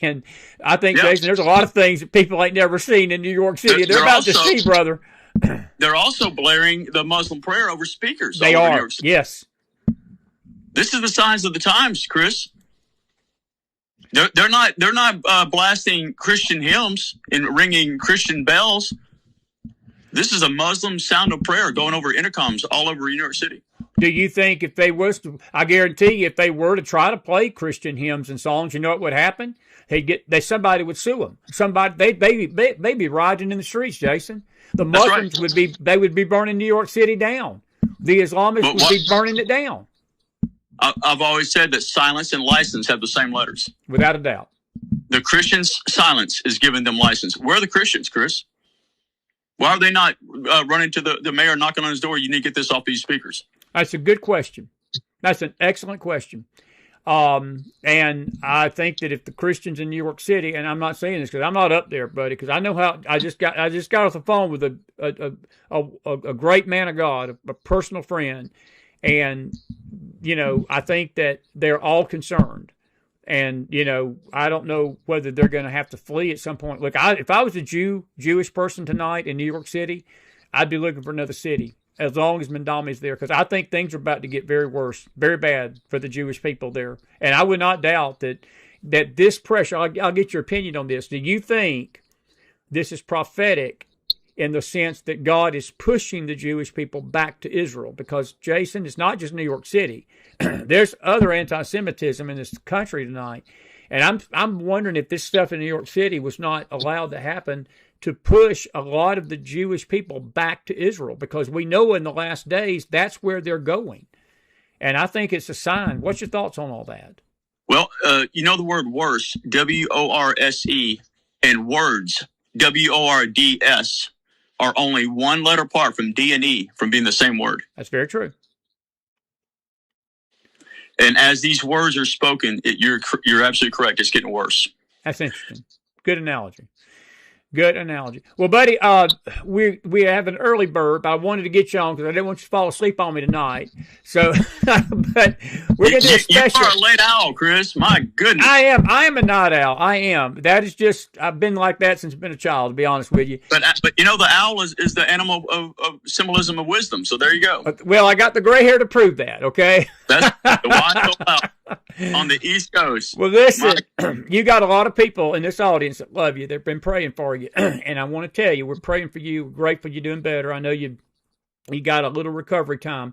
S1: And I think, Jason, there's a lot of things that people ain't never seen in New York City. They're about to see, brother.
S3: They're also blaring the Muslim prayer over speakers.
S1: They are, yes.
S3: This is the signs of the times, Chris. They're not blasting Christian hymns and ringing Christian bells. This is a Muslim sound of prayer going over intercoms all over New York City.
S1: Do you think if they was to, I guarantee you, if they were to try to play Christian hymns and songs, you know what would happen? Somebody would sue them. They'd be rioting in the streets, Jason. The Muslims would be burning New York City down. The Islamists would be burning it down.
S3: I've always said that silence and license have the same letters.
S1: Without a doubt.
S3: The Christians' silence is giving them license. Where are the Christians, Chris? Why are they not running to the mayor, knocking on his door? You need to get this off these speakers.
S1: That's a good question. That's an excellent question. And I think that if the Christians in New York City, and I'm not saying this because I'm not up there, buddy, because I know how I just got off the phone with a great man of God, a personal friend, and I think that they're all concerned. And I don't know whether they're going to have to flee at some point. Look, if I was a Jewish person tonight in New York City, I'd be looking for another city as long as Mandami's there, because I think things are about to get very bad for the Jewish people there. And I would not doubt that this pressure, I'll get your opinion on this. Do you think this is prophetic in the sense that God is pushing the Jewish people back to Israel? Because, Jason, it's not just New York City. There's other anti-Semitism in this country tonight. And I'm wondering if this stuff in New York City was not allowed to happen to push a lot of the Jewish people back to Israel, because we know in the last days that's where they're going. And I think it's a sign. What's your thoughts on all that?
S3: Well, the word worse, W-O-R-S-E, and words, W-O-R-D-S, are only one letter apart from D and E from being the same word.
S1: That's very true.
S3: And as these words are spoken, you're absolutely correct. It's getting worse.
S1: That's interesting. Good analogy. Good analogy. Well, buddy, we have an early bird, but I wanted to get you on because I didn't want you to fall asleep on me tonight. So, but we're going to do a special.
S3: You are a late owl, Chris. My goodness.
S1: I am a night owl. I am. That is just, I've been like that since I've been a child, to be honest with you.
S3: But the owl is the animal of symbolism of wisdom. So there you go.
S1: Well, I got the gray hair to prove that, okay?
S3: That's the wise owl on the East Coast.
S1: Well, listen, you got a lot of people in this audience that love you. They've been praying for you. And I want to tell you, we're praying for you. We're grateful you're doing better. I know you got a little recovery time.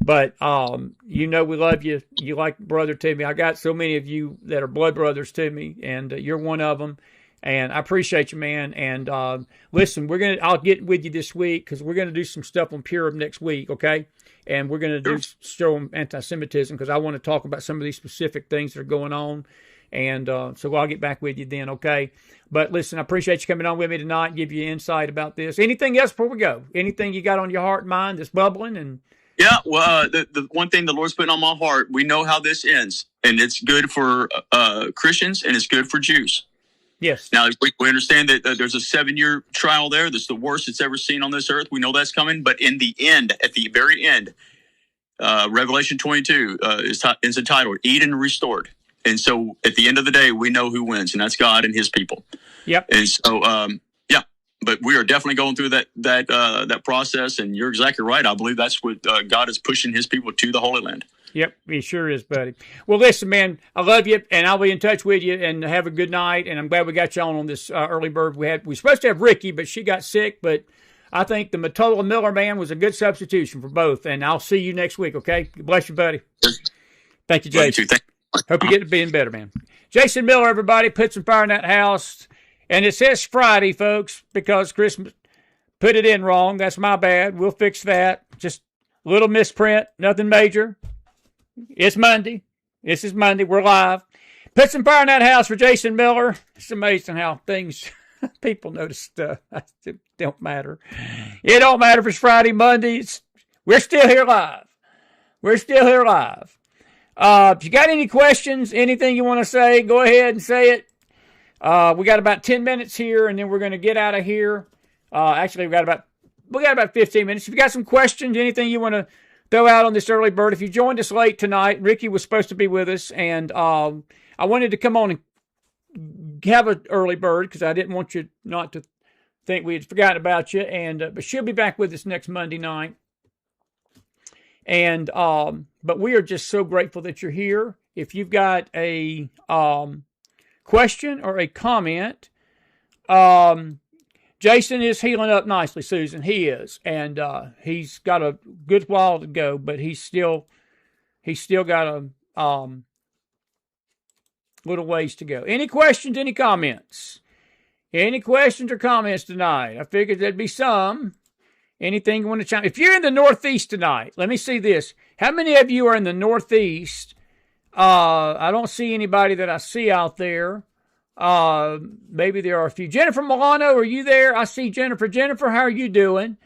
S1: But, we love you. You like brother to me. I got so many of you that are blood brothers to me, and you're one of them. And I appreciate you, man. And listen, I'll get with you this week because we're going to do some stuff on Purim next week, okay? And we're going to show them anti-Semitism because I want to talk about some of these specific things that are going on. And so I'll get back with you then, okay? But listen, I appreciate you coming on with me tonight, give you insight about this. Anything else before we go? Anything you got on your heart and mind that's bubbling? And
S3: yeah, well, the one thing the Lord's putting on my heart, we know how this ends, and it's good for Christians and it's good for Jews.
S1: Yes.
S3: Now, we understand that there's a 7-year trial there. That's the worst it's ever seen on this earth. We know that's coming. But in the end, at the very end, Revelation 22 is entitled Eden Restored. And so at the end of the day, we know who wins, and that's God and his people.
S1: Yep.
S3: And so, but we are definitely going through that process. And you're exactly right. I believe that's what God is pushing his people to the Holy Land.
S1: Yep, he sure is, buddy. Well, listen, man, I love you, and I'll be in touch with you, and have a good night. And I'm glad we got you on this early bird. We were supposed to have Ricky, but she got sick. But I think the Matola Miller man was a good substitution for both. And I'll see you next week, okay? Bless you, buddy. Thank you, Jason. Hope you get to being better, man. Jason Miller, everybody, put some fire in that house. And it says Friday, folks, because Christmas put it in wrong. That's my bad. We'll fix that. Just a little misprint, nothing major. It's Monday. This is Monday. We're live. Put some fire in that house for Jason Miller. It's amazing how things, people notice stuff. It don't matter. It don't matter if it's Friday, Monday. We're still here live. We're still here live. If you got any questions, anything you want to say, go ahead and say it. We got about 10 minutes here, and then we're going to get out of here. Actually, we got about 15 minutes. If you got some questions, anything you want to throw out on this early bird. If you joined us late tonight, Ricky was supposed to be with us, and I wanted to come on and have an early bird because I didn't want you not to think we had forgotten about you. And but she'll be back with us next Monday night. And but we are just so grateful that you're here. If you've got a question or a comment, Jason is healing up nicely, Susan. He is, and he's got a good while to go, but he's still got a little ways to go. Any questions? Any comments? Any questions or comments tonight? I figured there'd be some. Anything you want to chime? If you're in the Northeast tonight, let me see this. How many of you are in the Northeast? I don't see anybody that I see out there. Maybe there are a few. Jennifer Milano, are you there? I see Jennifer. Jennifer, how are you doing?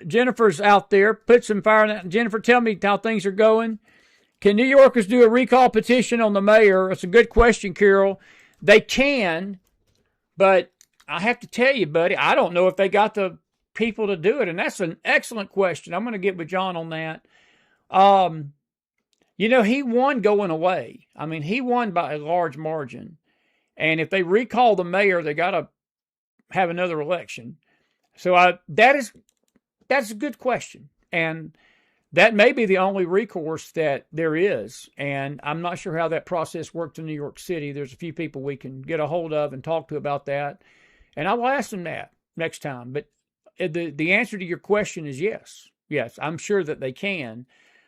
S1: Jennifer's out there. Put some fire in that. Jennifer, tell me how things are going. Can New Yorkers do a recall petition on the mayor? It's a good question, Carol. They can, but I have to tell you, buddy, I don't know if they got the people to do it. And that's an excellent question. I'm going to get with John on that. He won going away. I mean, he won by a large margin. And if they recall the mayor, they got to have another election. So that's a good question. And that may be the only recourse that there is. And I'm not sure how that process worked in New York City. There's a few people we can get a hold of and talk to about that. And I will ask them that next time. But the answer to your question is yes. Yes, I'm sure that they can.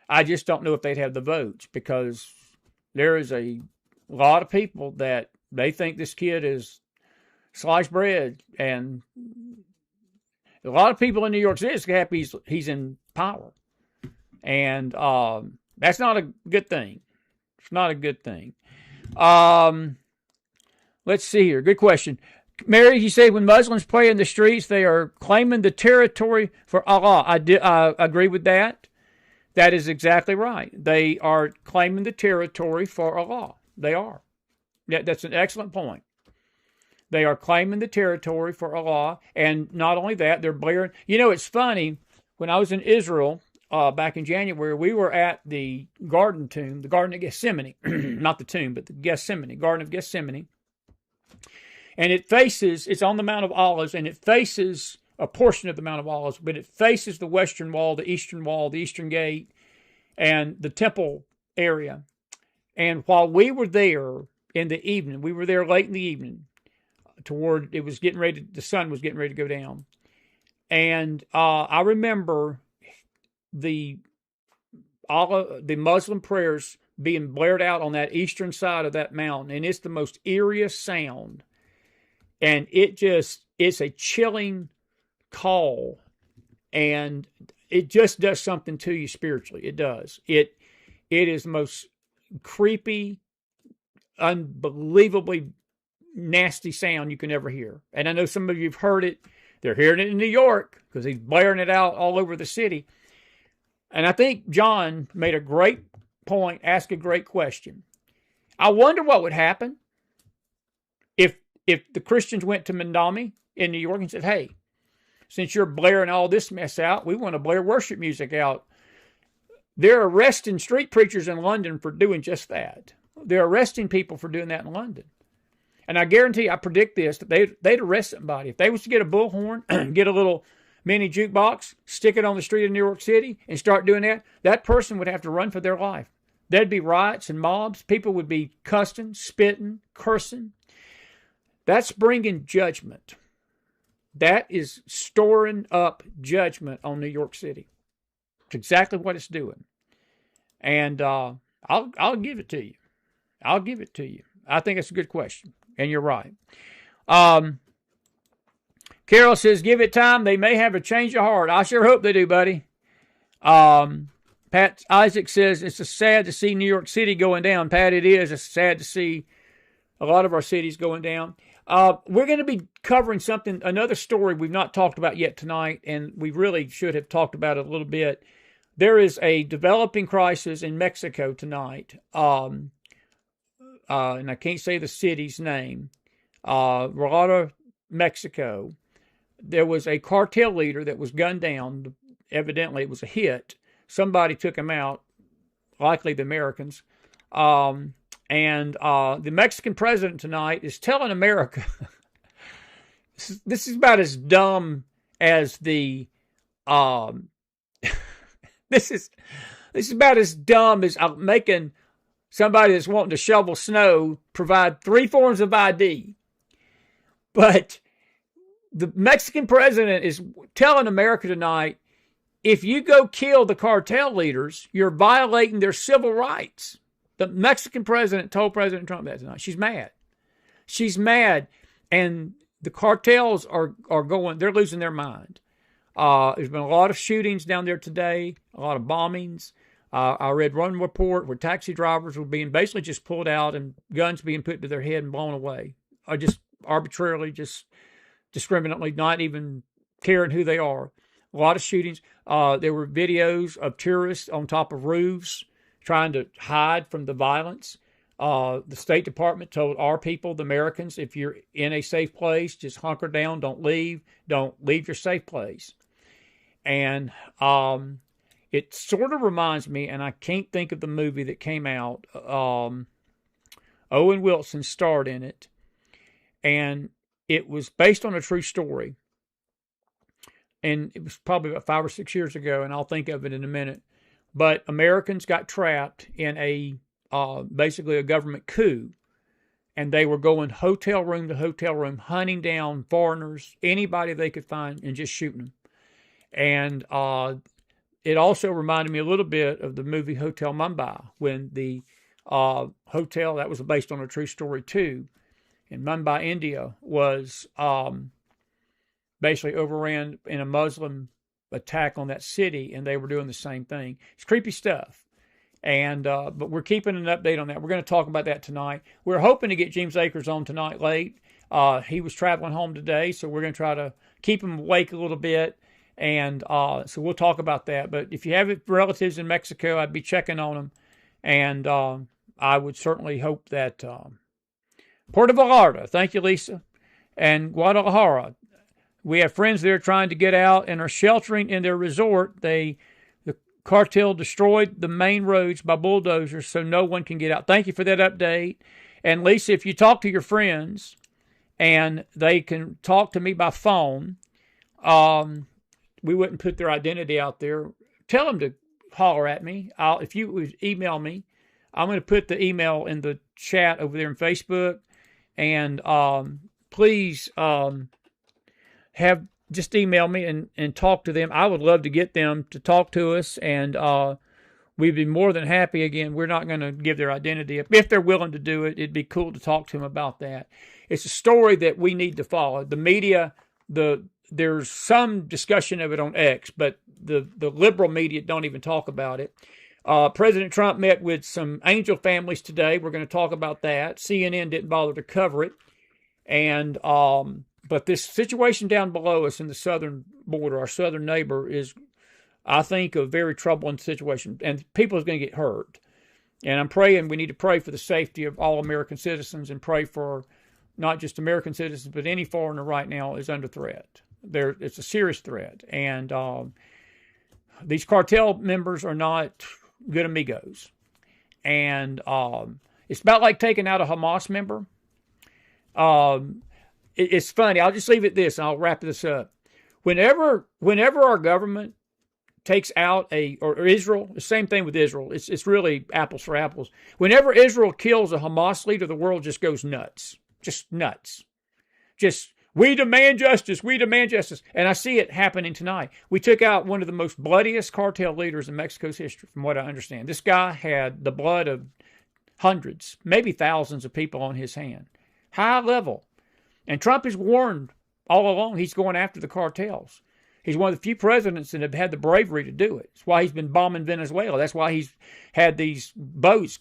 S1: I just don't know if they'd have the votes, because there is a lot of people that they think this kid is sliced bread. And a lot of people in New York City are happy he's in power. And that's not a good thing. It's not a good thing. Let's see here. Good question. Mary, you say when Muslims pray in the streets, they are claiming the territory for Allah. I agree with that. That is exactly right. They are claiming the territory for Allah. They are. That's an excellent point. They are claiming the territory for Allah. And not only that, they're blaring. It's funny. When I was in Israel, back in January, we were at the Garden Tomb, the Garden of Gethsemane, not the tomb, but the Garden of Gethsemane. And it's on the Mount of Olives, and it faces a portion of the Mount of Olives, but it faces the western wall, the eastern gate, and the temple area. And while we were there in the evening, we were there late in the evening, the sun was getting ready to go down. And I remember the Muslim prayers being blared out on that eastern side of that mountain, and it's the most eeriest sound, and it's a chilling call, and it just does something to you spiritually. It does. It is the most creepy, unbelievably nasty sound you can ever hear. And I know some of you have heard it. They're hearing it in New York because he's blaring it out all over the city. And I think John made a great point, asked a great question. I wonder what would happen if the Christians went to Mamdani in New York and said, hey, since you're blaring all this mess out, we want to blare worship music out. They're arresting street preachers in London for doing just that. They're arresting people for doing that in London. And I guarantee, I predict this, that they'd arrest somebody. If they was to get a bullhorn, get a little mini jukebox, stick it on the street of New York City, and start doing that, that person would have to run for their life. There'd be riots and mobs. People would be cussing, spitting, cursing. That's bringing judgment. That is storing up judgment on New York City. It's exactly what it's doing. And I'll give it to you. I'll give it to you. I think it's a good question, and you're right. Carol says, give it time. They may have a change of heart. I sure hope they do, buddy. Pat Isaac says, it's sad to see New York City going down. Pat, it is. It's sad to see a lot of our cities going down. We're going to be covering another story we've not talked about yet tonight, and we really should have talked about it a little bit. There is a developing crisis in Mexico tonight, and I can't say the city's name. Guadalajara, Mexico. There was a cartel leader that was gunned down. Evidently, it was a hit. Somebody took him out, likely the Americans. And the Mexican president tonight is telling America, this is about as dumb as the, this is about as dumb as making somebody that's wanting to shovel snow provide 3 forms of ID. But the Mexican president is telling America tonight, if you go kill the cartel leaders, you're violating their civil rights. The Mexican president told President Trump that tonight. She's mad. She's mad. And the cartels are going, they're losing their mind. There's been a lot of shootings down there today, a lot of bombings. I read one report where taxi drivers were being basically just pulled out and guns being put to their head and blown away. Or just arbitrarily, just discriminately, not even caring who they are. A lot of shootings. There were videos of tourists on top of roofs trying to hide from the violence. The State Department told our people, the Americans, if you're in a safe place, just hunker down, don't leave your safe place. And it sort of reminds me, and I can't think of the movie that came out. Owen Wilson starred in it, and it was based on a true story. And it was probably about 5 or 6 years ago, and I'll think of it in a minute. But Americans got trapped in basically a government coup, and they were going hotel room to hotel room, hunting down foreigners, anybody they could find, and just shooting them. And it also reminded me a little bit of the movie Hotel Mumbai, when the hotel that was based on a true story too, in Mumbai, India, was basically overran in a Muslim attack on that city, and they were doing the same thing. It's creepy stuff. And but we're keeping an update on that. We're going to talk about that tonight. We're hoping to get James Akers on tonight late. He was traveling home today, so we're going to try to keep him awake a little bit. And so we'll talk about that. But if you have relatives in Mexico, I'd be checking on them. And I would certainly hope that Puerto Vallarta, thank you, Lisa, and Guadalajara, we have friends there trying to get out and are sheltering in their resort. The cartel destroyed the main roads by bulldozers, so no one can get out. Thank you for that update. And Lisa, if you talk to your friends and they can talk to me by phone, we wouldn't put their identity out there. Tell them to holler at me. If you would email me, I'm going to put the email in the chat over there in Facebook. And please just email me and talk to them. I would love to get them to talk to us, and we'd be more than happy. Again, we're not going to give their identity up. If they're willing to do it, it'd be cool to talk to them about that. It's a story that we need to follow. The media, there's some discussion of it on X, but the liberal media don't even talk about it. President Trump met with some angel families today. We're going to talk about that. CNN didn't bother to cover it. And but this situation down below us in the southern border, our southern neighbor, is, I think, a very troubling situation. And people are going to get hurt. And I'm praying, we need to pray for the safety of all American citizens, and pray for not just American citizens, but any foreigner right now is under threat. It's a serious threat. And these cartel members are not good amigos. And it's about like taking out a Hamas member. It's funny. I'll just leave it this, and I'll wrap this up. Whenever our government takes out or Israel, the same thing with Israel. It's really apples for apples. Whenever Israel kills a Hamas leader, the world just goes nuts. Just nuts. Just, we demand justice. We demand justice. And I see it happening tonight. We took out one of the most bloodiest cartel leaders in Mexico's history, from what I understand. This guy had the blood of hundreds, maybe thousands of people on his hand. High level. And Trump has warned all along he's going after the cartels. He's one of the few presidents that have had the bravery to do it. That's why he's been bombing Venezuela. That's why he's had these boats,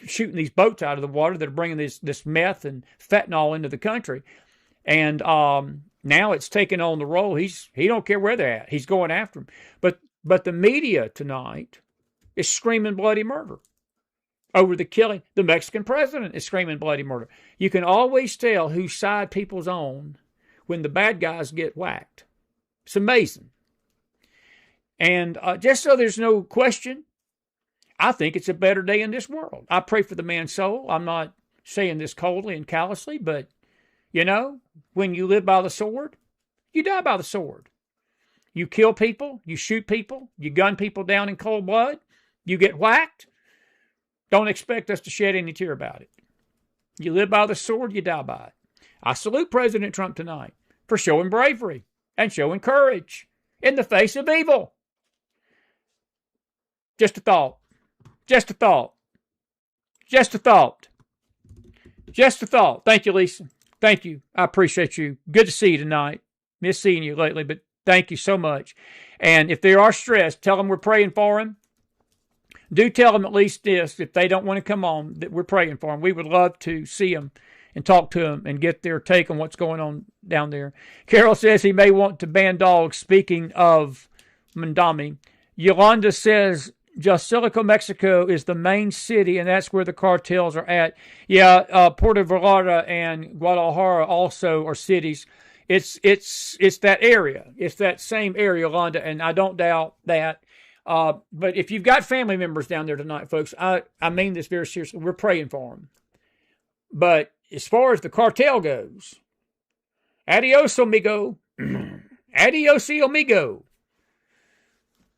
S1: shooting these boats out of the water that are bringing this meth and fentanyl into the country. And now it's taken on the role. He don't care where they're at. He's going after them. But the media tonight is screaming bloody murder over the killing. The Mexican president is screaming bloody murder. You can always tell whose side people's on when the bad guys get whacked. It's amazing. And just so there's no question, I think it's a better day in this world. I pray for the man's soul. I'm not saying this coldly and callously, but, when you live by the sword, you die by the sword. You kill people, you shoot people, you gun people down in cold blood, you get whacked. Don't expect us to shed any tear about it. You live by the sword, you die by it. I salute President Trump tonight for showing bravery and showing courage in the face of evil. Just a thought. Just a thought. Just a thought. Just a thought. Thank you, Lisa. Thank you. I appreciate you. Good to see you tonight. Miss seeing you lately, but thank you so much. And if they are stressed, tell them we're praying for them. Do tell them at least this, if they don't want to come on, that we're praying for them. We would love to see them and talk to them and get their take on what's going on down there. Carol says he may want to ban dogs. Speaking of Mandami, Yolanda says Jalisco, Mexico is the main city, and that's where the cartels are at. Yeah, Puerto Vallarta and Guadalajara also are cities. It's that area. It's that same area, Yolanda, and I don't doubt that. But if you've got family members down there tonight, folks, I mean this very seriously. We're praying for them. But as far as the cartel goes, adios, amigo. Adios, amigo.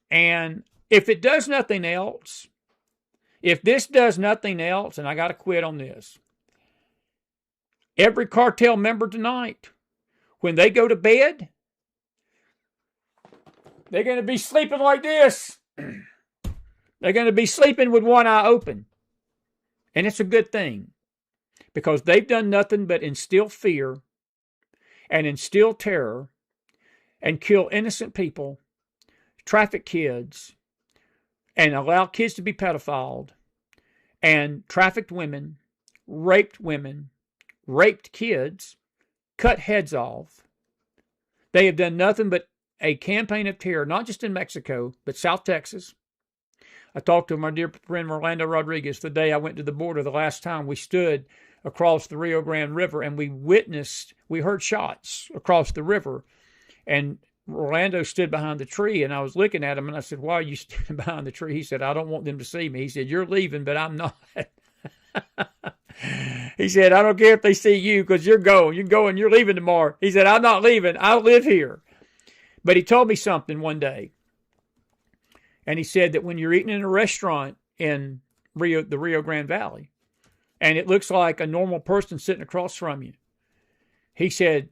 S1: And if it does nothing else, if this does nothing else, and I got to quit on this, every cartel member tonight, when they go to bed, they're going to be sleeping like this. They're going to be sleeping with one eye open. And it's a good thing, because they've done nothing but instill fear and instill terror and kill innocent people, traffic kids, and allow kids to be pedophiled, and trafficked women, raped kids, cut heads off. They have done nothing but a campaign of terror, not just in Mexico, but South Texas. I talked to my dear friend Orlando Rodriguez the day I went to the border the last time. We stood across the Rio Grande River and we heard shots across the river. And Orlando stood behind the tree, and I was looking at him, and I said, "Why are you standing behind the tree?" He said, "I don't want them to see me." He said, "You're leaving, but I'm not." He said, "I don't care if they see you, because you're going, you're leaving tomorrow." He said, "I'm not leaving. I'll live here." But he told me something one day. And he said that when you're eating in a restaurant in the Rio Grande Valley, and it looks like a normal person sitting across from you, he said,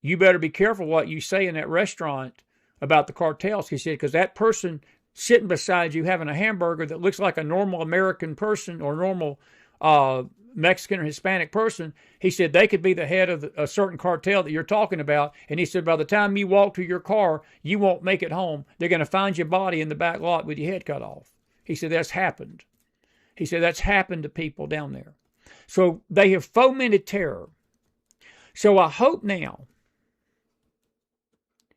S1: you better be careful what you say in that restaurant about the cartels. He said, because that person sitting beside you having a hamburger that looks like a normal American person or normal Mexican or Hispanic person, he said they could be the head of a certain cartel that you're talking about. And he said, by the time you walk to your car, you won't make it home. They're going to find your body in the back lot with your head cut off. He said, that's happened. He said, that's happened to people down there. So they have fomented terror. So I hope now,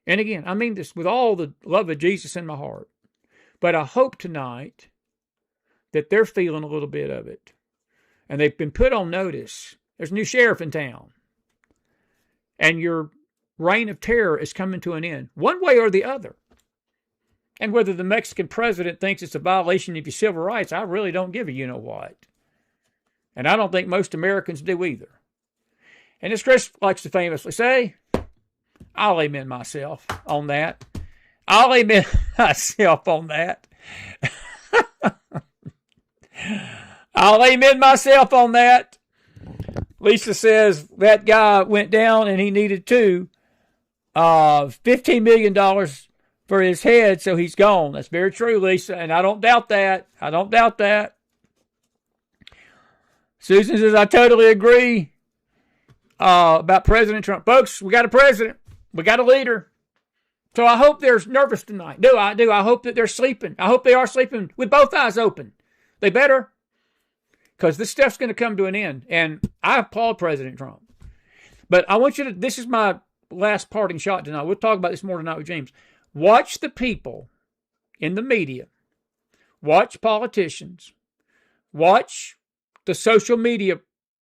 S1: and again, I mean this with all the love of Jesus in my heart, but I hope tonight that they're feeling a little bit of it. And they've been put on notice. There's a new sheriff in town. And your reign of terror is coming to an end, one way or the other. And whether the Mexican president thinks it's a violation of your civil rights, I really don't give a you-know-what. And I don't think most Americans do either. And as Chris likes to famously say, I'll amen myself on that. I'll amen myself on that. I'll amen myself on that. Lisa says that guy went down and he needed $15 million for his head, so he's gone. That's very true, Lisa, and I don't doubt that. I don't doubt that. Susan says, I totally agree about President Trump. Folks, we got a president. We got a leader. So I hope they're nervous tonight. I do. I hope that they're sleeping. I hope they are sleeping with both eyes open. They better. Because this stuff's going to come to an end. And I applaud President Trump. But I want you to, this is my last parting shot tonight. We'll talk about this more tonight with James. Watch the people in the media. Watch politicians. Watch the social media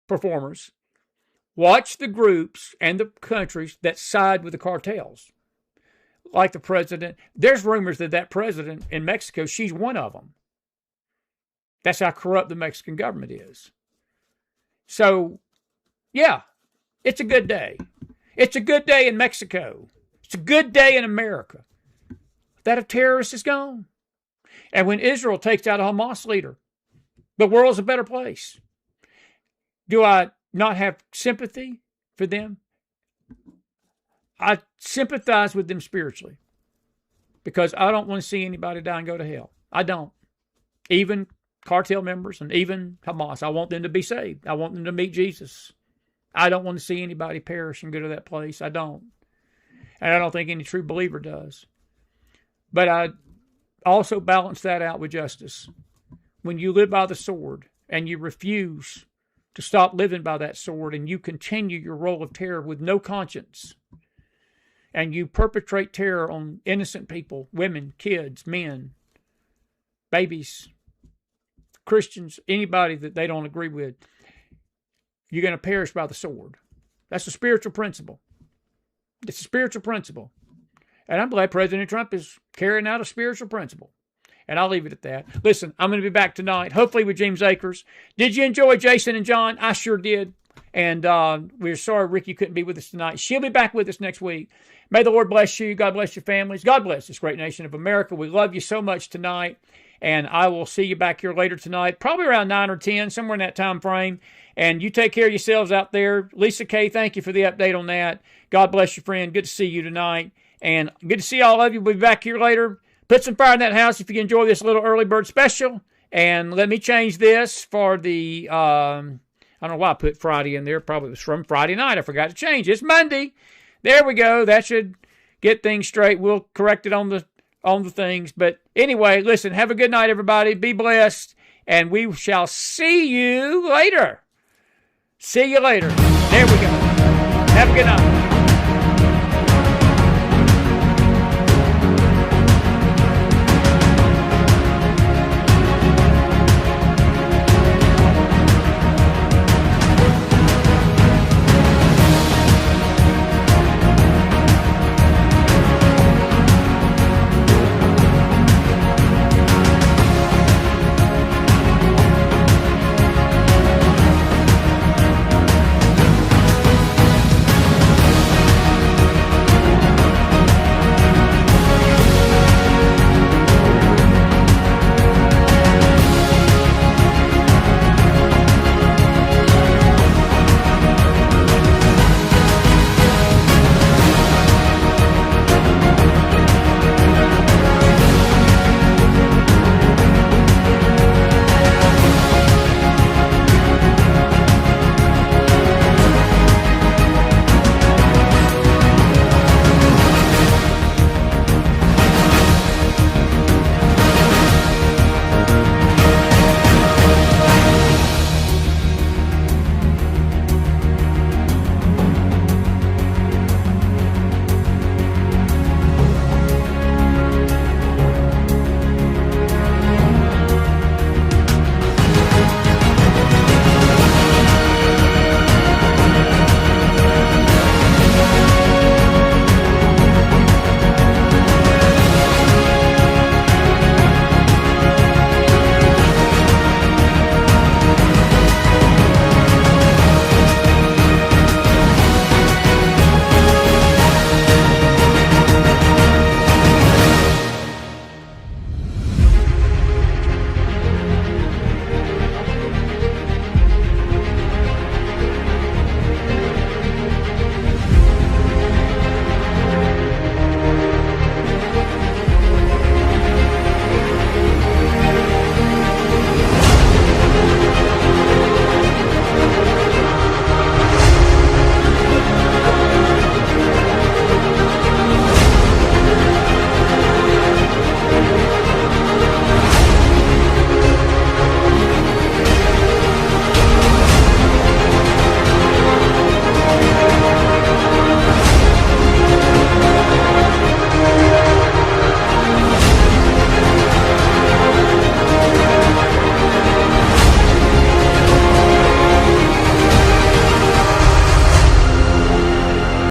S1: performers. Watch the groups and the countries that side with the cartels. Like the president. There's rumors that president in Mexico, she's one of them. That's how corrupt the Mexican government is. So, yeah, it's a good day. It's a good day in Mexico. It's a good day in America. That a terrorist is gone. And when Israel takes out a Hamas leader, the world's a better place. Do I not have sympathy for them? I sympathize with them spiritually because I don't want to see anybody die and go to hell. I don't. Even cartel members and even Hamas. I want them to be saved. I want them to meet Jesus. I don't want to see anybody perish and go to that place. I don't. And I don't think any true believer does. But I also balance that out with justice. When you live by the sword and you refuse to stop living by that sword and you continue your role of terror with no conscience and you perpetrate terror on innocent people, women, kids, men, babies, Christians, anybody that they don't agree with, you're going to perish by the sword. That's a spiritual principle. It's a spiritual principle. And I'm glad President Trump is carrying out a spiritual principle. And I'll leave it at that. Listen, I'm going to be back tonight, hopefully with James Akers. Did you enjoy Jason and John? I sure did. And we're sorry Ricky couldn't be with us tonight. She'll be back with us next week. May the Lord bless you. God bless your families. God bless this great nation of America. We love you so much tonight. And I will see you back here later tonight, probably around 9 or 10, somewhere in that time frame. And you take care of yourselves out there. Lisa Kay, thank you for the update on that. God bless you, friend. Good to see you tonight. And good to see all of you. We'll be back here later. Put some fire in that house if you enjoy this little early bird special. And let me change this for the, I don't know why I put Friday in there. Probably it was from Friday night. I forgot to change. It's Monday. There we go. That should get things straight. We'll correct it on the things. But anyway, listen, have a good night, everybody. Be blessed. And we shall see you later. See you later. There we go. Have a good night.